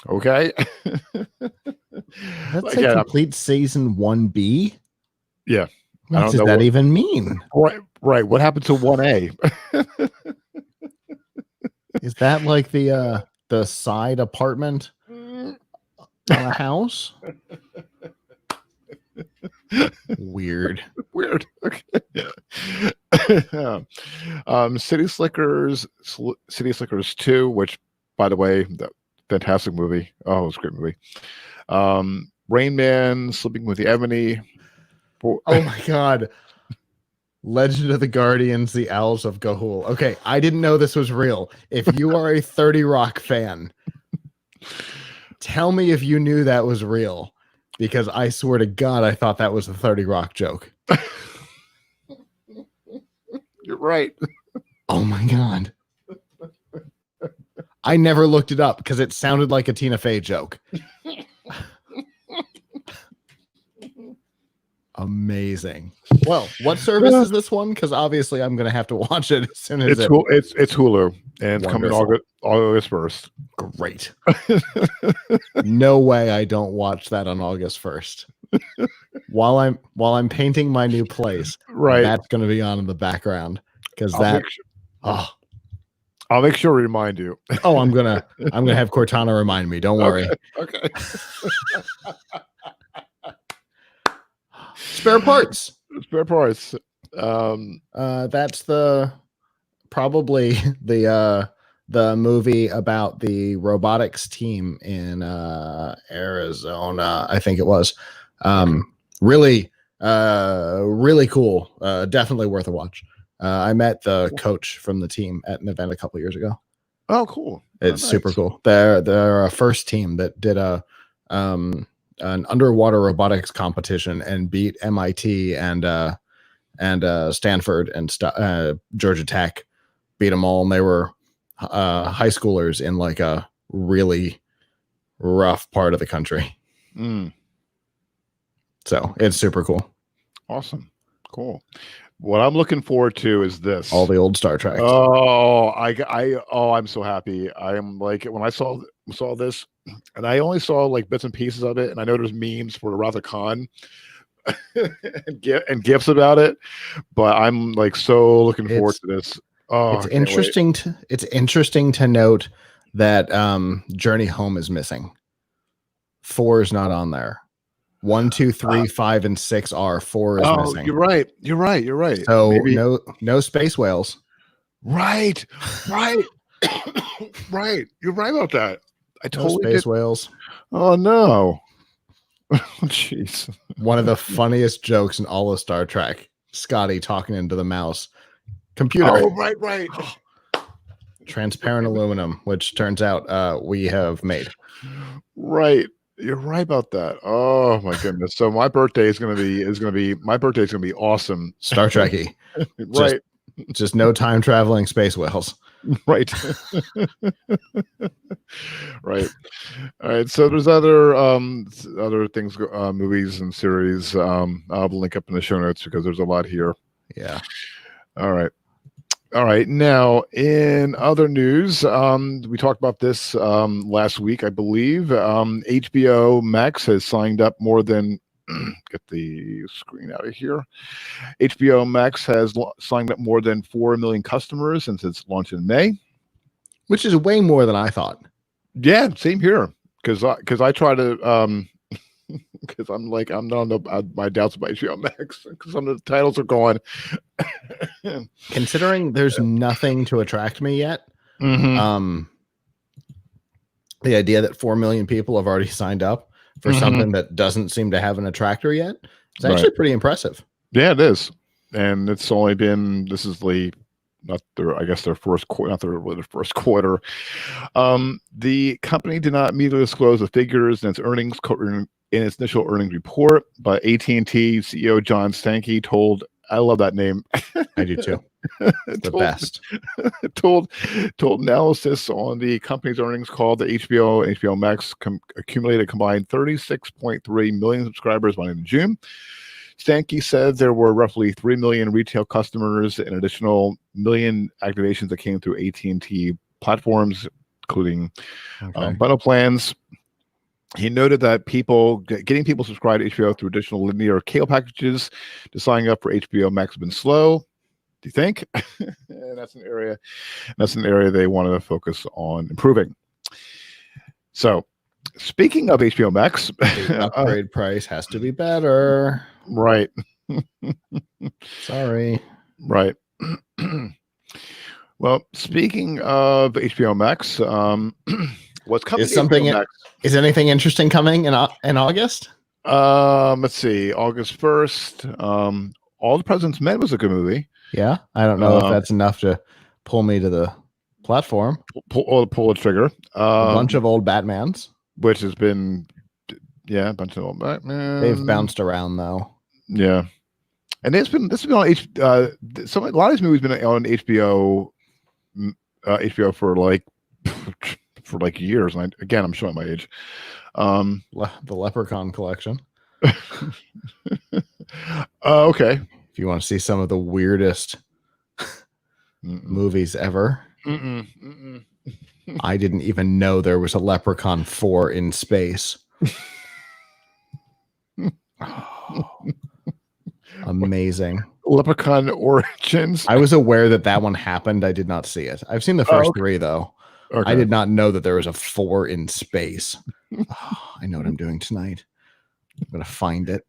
A: Okay.
B: That's a complete season 1B.
A: Yeah.
B: What does that even mean?
A: Right. What happened to 1A?
B: Is that like the side apartment on a house? Weird. Okay. City Slickers 2, which, by the way, fantastic movie. Oh, it was a great movie. Rain Man, Sleeping with the Ebony. Oh my God. Legend of the Guardians, the Owls of Ga'Hoole. Okay, I didn't know this was real. If you are a 30 Rock fan, tell me if you knew that was real, because I swear to God, I thought that was a 30 Rock joke.
A: You're right.
B: Oh my God. I never looked it up because it sounded like a Tina Fey joke. Amazing. Well, what service is this one? Because obviously I'm going to have to watch it as soon as
A: it's Hulu, and it's coming August 1st.
B: Great. No way I don't watch that on August 1st. While I'm painting my new place,
A: right?
B: That's going to be on in the background because
A: I'll make sure to remind you.
B: Oh, I'm gonna have Cortana remind me. Don't worry.
A: Okay.
B: Spare parts.
A: That's
B: probably the movie about the robotics team in Arizona. I think it was. Really cool. Definitely worth a watch. I met the coach from the team at an event a couple years ago.
A: Oh, cool.
B: It's super cool. They're a first team that did an underwater robotics competition and beat MIT and Stanford and Georgia Tech, beat them all. And they were high schoolers in like a really rough part of the country. So it's super cool.
A: Awesome. Cool. What I'm looking forward to is this.
B: All the old Star Trek.
A: Oh, I'm so happy. I am like, when I saw this, and I only saw like bits and pieces of it, and I know there's memes for Wrath of Khan and gifs about it, but I'm like so looking forward to this. Oh,
B: it's interesting to note that Journey Home is missing. 4 is not on there. 1, 2, 3, 5, and 6 are. 4 is missing.
A: You're right.
B: So maybe no space whales.
A: Right. Right. You're right about that. I totally
B: space whales.
A: Oh no. Jeez.
B: One of the funniest jokes in all of Star Trek. Scotty talking into the mouse. Computer.
A: Oh, right.
B: Transparent aluminum, which turns out we have made.
A: Right. You're right about that. Oh my goodness. So my birthday is gonna be awesome.
B: Star Trekky.
A: Right.
B: Just no time traveling space whales.
A: Right. Right. All right. So there's other things, movies and series. I'll link up in the show notes because there's a lot here.
B: Yeah.
A: All right. All right. Now, in other news, we talked about this last week, I believe. HBO Max has signed up more than get the screen out of here. HBO Max has signed up more than 4 million customers since its launch in May.
B: Which is way more than I thought.
A: Yeah, same here. Because I try to because I'm not my doubts about HBO Max because some of the titles are gone.
B: Considering there's nothing to attract me yet,
A: Mm-hmm.
B: the idea that 4 million people have already signed up for something that doesn't seem to have an attractor yet is actually pretty impressive.
A: Yeah, it is. And it's only been, this is not their, I guess their first quarter, not really their first quarter. The company did not immediately disclose the figures in its earnings in its initial earnings report, but AT&T CEO John Stankey told, I love that name.
B: I do too. It's the best.
A: told analysis on the company's earnings call that HBO and HBO Max accumulated a combined 36.3 million subscribers by the end of June. Stankey said there were roughly 3 million retail customers and additional million activations that came through AT&T platforms, including bundle plans. He noted that getting people subscribed to HBO through additional linear cable packages to signing up for HBO Max has been slow. Do you think? And that's an area they wanted to focus on improving. So, speaking of HBO Max,
B: the upgrade price has to be better.
A: Right.
B: Sorry.
A: Right. Well, speaking of HBO Max, what's coming?
B: Is anything interesting coming in August?
A: Let's see. August 1st. All the President's Men was a good movie.
B: Yeah, I don't know if that's enough to pull me to the platform.
A: Pull the trigger.
B: A bunch of old Batmans,
A: which has been, a bunch of old Batman.
B: They've bounced around though.
A: Yeah, and this has been on a lot of these movies been on HBO, for like years. And again, I'm showing my age.
B: The Leprechaun collection.
A: Okay.
B: If you want to see some of the weirdest movies ever. I didn't even know there was a Leprechaun 4 in space. Amazing.
A: Leprechaun Origins.
B: I was aware that one happened. I did not see it. I've seen the first 3 though. Okay. I did not know that there was a 4 in space. I know what I'm doing tonight. I'm going to find it.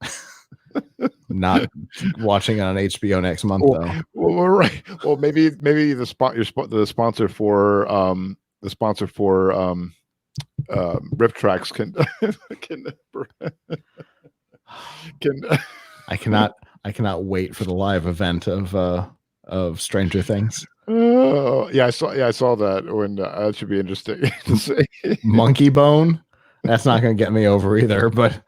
B: Not watching it on HBO next month though.
A: Well, right. Well, maybe the sponsor for Rip Tracks can
B: I cannot wait for the live event of Stranger Things.
A: Oh yeah, I saw that. When that should be interesting to see.
B: Monkey Bone. That's not going to get me over either. But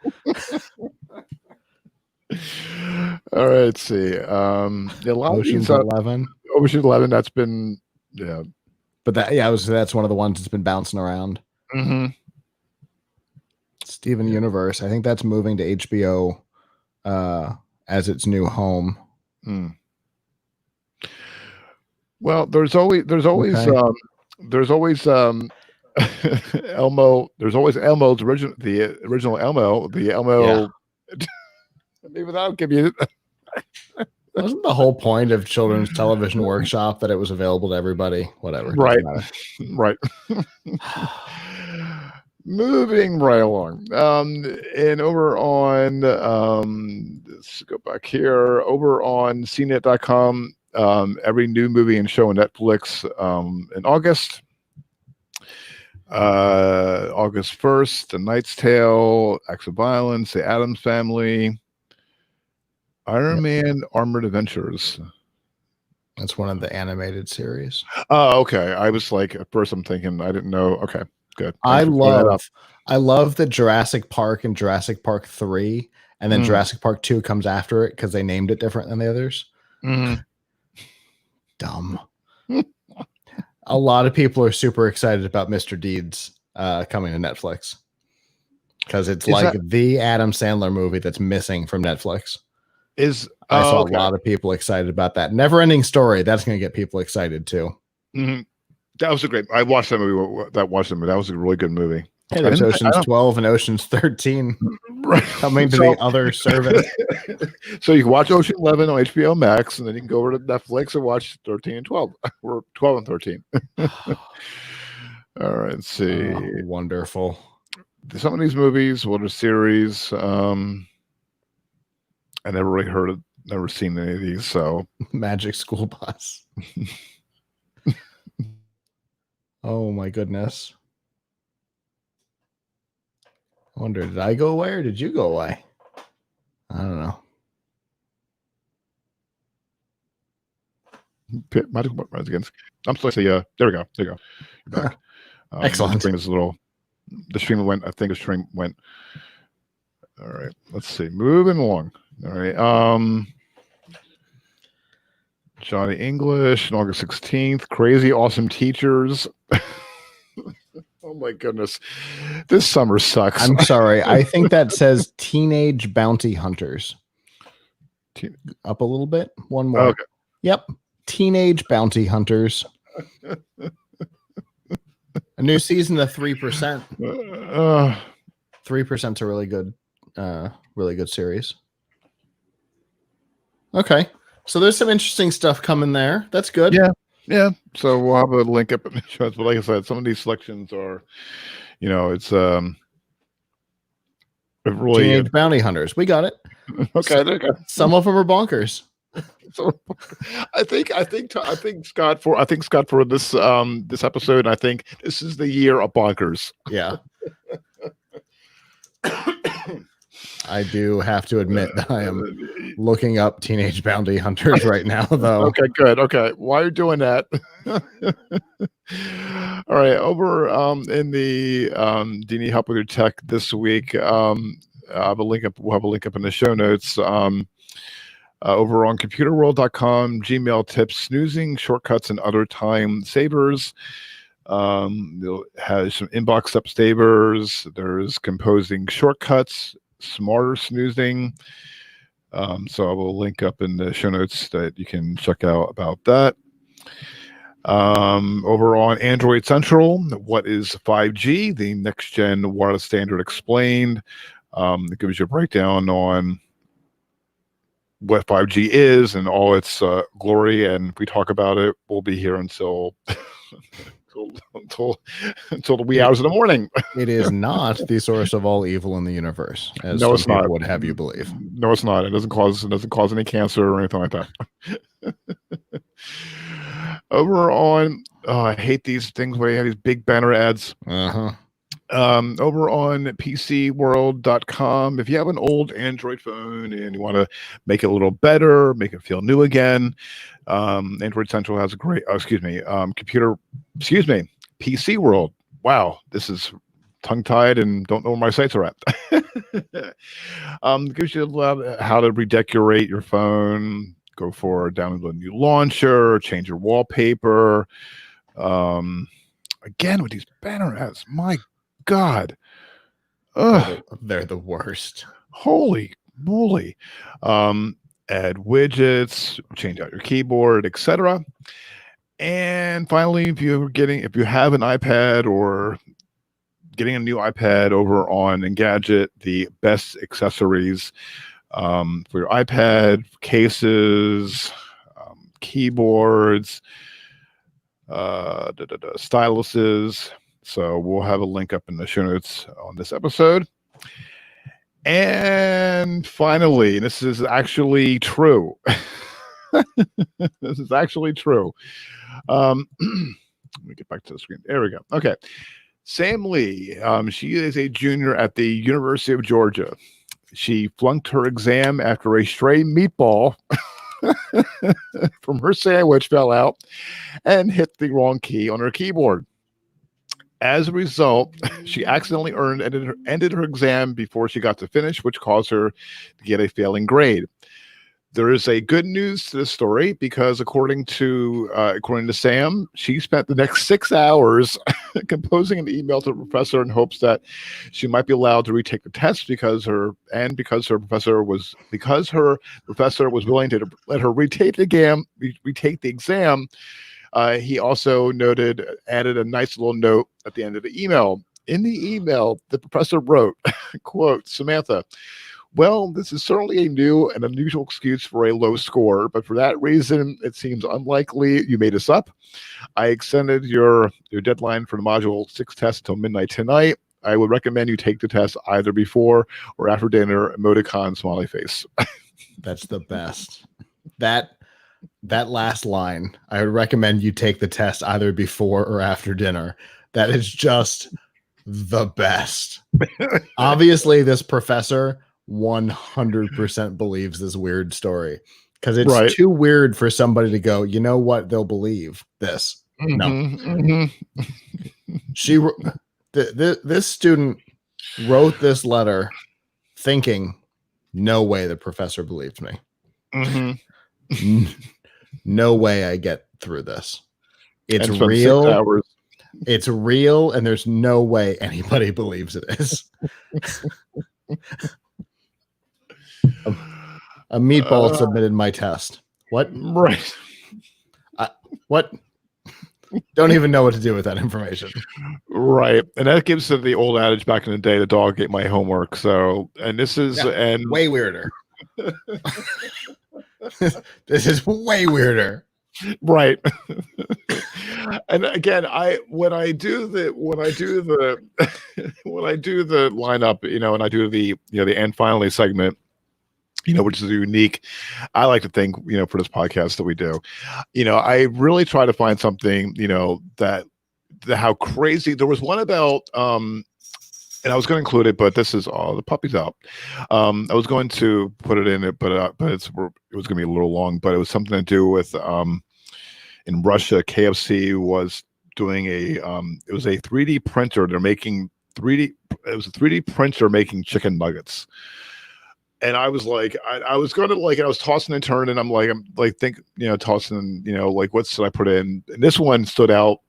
A: all right, let's see.
B: Ocean's 11.
A: Ocean's 11. That's been
B: But that's one of the ones that's been bouncing around. Steven Universe. I think that's moving to HBO as its new home.
A: Well, there's always Elmo. There's always Elmo's the original Elmo. The Elmo. Yeah. Maybe that'll give you.
B: Wasn't the whole point of Children's Television Workshop that it was available to everybody? Whatever.
A: Right. Right. Moving right along. And over on let's go back here. Over on CNET.com, every new movie and show on Netflix in August. August 1st, The Knight's Tale, Acts of Violence, The Addams Family, Iron Man Armored Adventures.
B: That's one of the animated series.
A: Oh, okay. I was like, at first I'm thinking, I didn't know. Okay, good.
B: I love that Jurassic Park and Jurassic Park 3, and then Jurassic Park 2 comes after it because they named it different than the others. Dumb. A lot of people are super excited about Mr. Deeds coming to Netflix because it's the Adam Sandler movie that's missing from Netflix. I saw
A: okay.
B: a lot of people excited about that. Never Ending Story. That's going to get people excited too.
A: Mm-hmm. That was a great. I watched that movie. That was a really good movie.
B: Hey, there's Ocean's 12 and Ocean's 13 coming to the other service.
A: So you can watch Ocean 11 on HBO Max, and then you can go over to Netflix and watch 13 and 12, or 12 and 13. All right, let's see.
B: Wonderful.
A: Some of these movies, what are series? I never really never seen any of these. So
B: Magic School Bus. Oh my goodness. I wonder, did I go away or did you go away? I don't know.
A: I'm supposed to say, there we go. There you go. You're back.
B: Excellent.
A: The stream went, I think the stream went. All right. Let's see. Moving along. All right. Johnny English, on August 16th. Crazy Awesome Teachers. Oh my goodness. This summer sucks.
B: I'm sorry. I think that says Teenage Bounty Hunters. Up a little bit. One more.
A: Okay.
B: Yep. Teenage Bounty Hunters. A new season of 3%. 3%'s a really good series. Okay. So there's some interesting stuff coming there. That's good.
A: Yeah. So we'll have a link up in the show. But like I said, some of these selections are, it's really
B: Teenage Bounty Hunters. We got it.
A: Okay. There you go.
B: Some of them are bonkers.
A: So I think Scott for this this episode, I think this is the year of bonkers.
B: Yeah. I do have to admit that I am looking up Teenage Bounty Hunters right now, though.
A: Okay, good. Okay. While you're doing that. All right. Over in the do you need help with your tech this week? I have a link up. We'll have a link up in the show notes. Over on computerworld.com, Gmail tips, snoozing, shortcuts, and other time savers. It has some inbox step savers. There's composing shortcuts, smarter snoozing. So I will link up in the show notes that you can check out about that. Over on Android Central, what is 5G? The next gen wireless standard explained. It gives you a breakdown on what 5G is and all its glory, and if we talk about it, we'll be here until the wee hours of the morning. It
B: is not the source of all evil in the universe, as
A: no,
B: some people would have you believe.
A: No, it's not. It doesn't cause any cancer or anything like that. Over on, I hate these things where you have these big banner ads. Over on PCWorld.com, if you have an old Android phone and you want to make it a little better, make it feel new again, Android Central has a great, PC World. Wow, this is tongue-tied and don't know where my sites are at. Gives you how to redecorate your phone, go for download a new launcher, change your wallpaper. Again, with these banner ads, my God.
B: They're the worst. Holy
A: moly. Add widgets, change out your keyboard, etc. And finally, if you have an iPad or getting a new iPad over on Engadget, the best accessories for your iPad, cases, keyboards, styluses. So we'll have a link up in the show notes on this episode. And finally, this is actually true. This is actually true. Let me get back to the screen. There we go. Okay. Sam Lee, she is a junior at the University of Georgia. She flunked her exam after a stray meatball from her sandwich fell out and hit the wrong key on her keyboard. As a result, she accidentally ended her exam before she got to finish, which caused her to get a failing grade. there is a good news to this story because according to Sam, she spent the next 6 hours composing an email to the professor in hopes that she might be allowed to retake the test because her professor was willing to let her retake the exam. He also added a nice little note at the end of the email. In the email, the professor wrote, quote, Samantha, well, this is certainly a new and unusual excuse for a low score, but for that reason, it seems unlikely you made this up. I extended your deadline for the Module 6 test until midnight tonight. I would recommend you take the test either before or after dinner, emoticon, smiley face.
B: That's the best. That last line, I would recommend you take the test either before or after dinner. That is just the best. Obviously, this professor 100% believes this weird story because it's too weird for somebody to go, you know what, they'll believe this. No. This student wrote this letter thinking, no way the professor believed me. No way I get through this. It's real.
A: 6 hours.
B: It's real, and there's no way anybody believes it is. A meatball submitted my test. What?
A: Right.
B: What? Don't even know what to do with that information.
A: Right. And that gives to the old adage back in the day, the dog ate my homework. So, and this is
B: way weirder. This is way weirder.
A: Right. And again, when I do the lineup, and I do the and finally segment, which is unique, I like to think, for this podcast that we do, I really try to find something, that how crazy. There was one about, and I was going to include it, but this is the puppy's out. I was going to put it in it, but it was going to be a little long. But it was something to do with in Russia, KFC was doing it was a 3D printer. They're making 3D. It was a 3D printer making chicken nuggets. And I was like, I was going to I was tossing and turning. I'm tossing, what should I put in? And this one stood out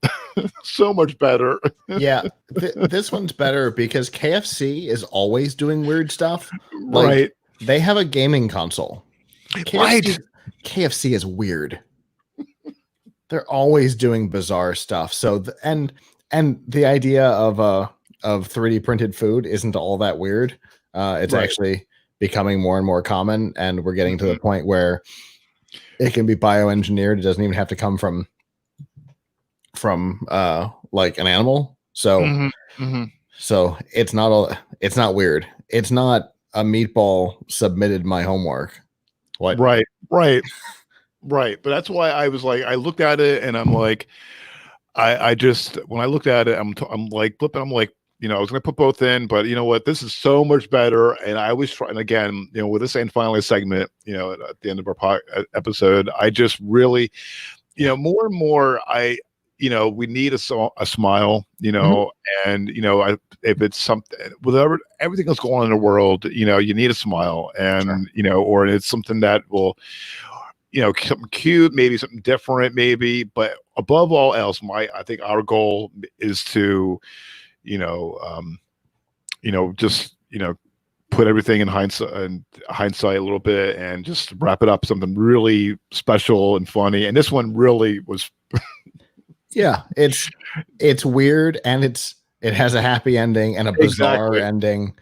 A: so much better.
B: Yeah, this one's better because KFC is always doing weird stuff.
A: Right.
B: They have a gaming console. KFC is weird. They're always doing bizarre stuff. So, and the idea of 3D printed food isn't all that weird. It's actually becoming more and more common, and we're getting to the point where it can be bioengineered. It doesn't even have to come from like an animal. So so it's not weird. It's not a meatball submitted my homework. What?
A: Right. But that's why I was like, I looked at it and I'm like, I just, when I looked at it, I'm like flipping. I'm like, I was going to put both in, but you know what? This is so much better. And I always try, and again, with this and finally segment, at the end of our episode, I just really, more and more, we need a smile, and, if it's something, whatever, everything that's going on in the world, you need a smile and, or it's something that will, something cute, maybe something different, maybe, but above all else, I think our goal is to, just, put everything in hindsight a little bit and just wrap it up something really special and funny. And this one really was.
B: Yeah, it's weird and it has a happy ending and a bizarre ending,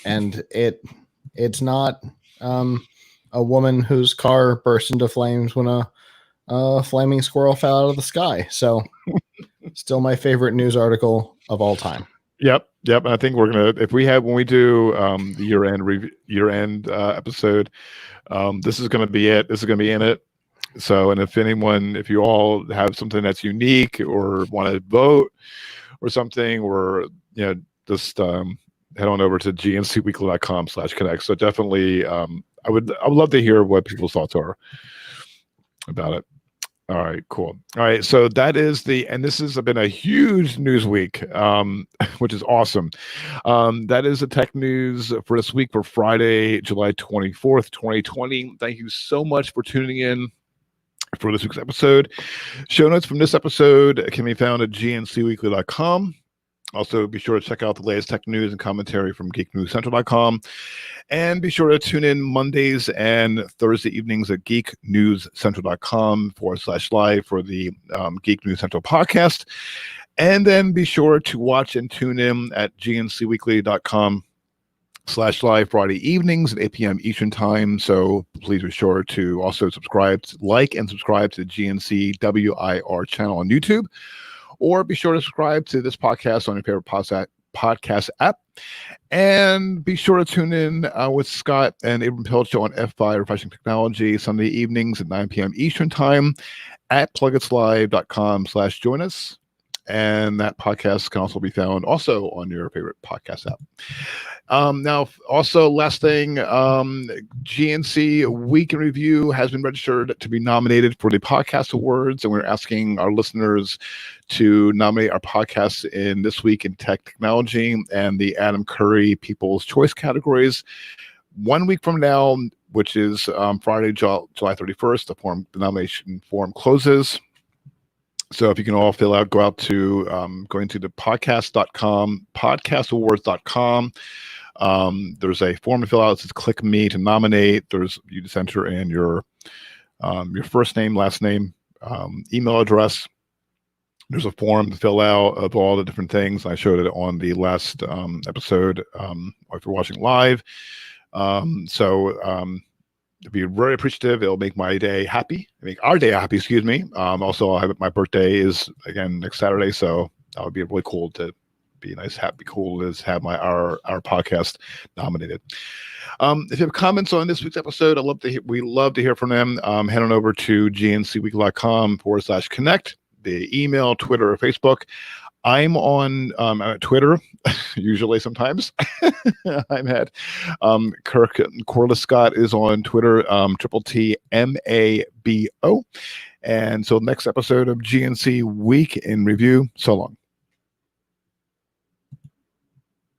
B: and it's not a woman whose car burst into flames when a flaming squirrel fell out of the sky. So still my favorite news article of all time.
A: Yep. And I think we're gonna, when we do the year-end episode, this is gonna be it. This is gonna be in it. So, and if you all have something that's unique or want to vote or something, or just head on over to gncweekly.com/connect. So definitely, I would love to hear what people's thoughts are about it. All right, cool. All right, so that is and this has been a huge news week, which is awesome. That is the tech news for this week for Friday, July 24th, 2020. Thank you so much for tuning in for this week's episode. Show notes from this episode can be found at gncweekly.com. Also, be sure to check out the latest tech news and commentary from geeknewscentral.com. And be sure to tune in Mondays and Thursday evenings at geeknewscentral.com/live for the Geek News Central podcast. And then be sure to watch and tune in at gncweekly.com/live Friday evenings at 8 p.m. Eastern Time. So please be sure to also subscribe to the GNC WIR channel on YouTube. Or be sure to subscribe to this podcast on your favorite podcast app. And be sure to tune in with Scott and Abram Pilch on F5 Refreshing Technology Sunday evenings at 9 p.m. Eastern Time at plugitslive.com/join us. And that podcast can also be found also on your favorite podcast app. Now, also last thing, GNC Week in Review has been registered to be nominated for the Podcast Awards, and we're asking our listeners to nominate our podcasts in This Week in Technology and the Adam Curry People's Choice categories. 1 week from now, which is Friday, July 31st, the nomination form closes. So if you can all go out to going to the podcastawards.com. There's a form to fill out. It says click me to nominate. You just enter in your first name, last name, email address. There's a form to fill out of all the different things. I showed it on the last episode if you're watching live. To be very appreciative. It'll make my day happy. Make our day happy, excuse me. Also, my birthday is again next Saturday, so that would be really cool to be nice, happy, cool to have our podcast nominated. If you have comments on this week's episode, we love to hear from them. Head on over to gncweekly.com/connect, the email, Twitter, or Facebook. I'm on Twitter, usually sometimes. I'm at Kirk Corliss Scott is on Twitter, TTMABO. And so next episode of GNC Week in Review. So long.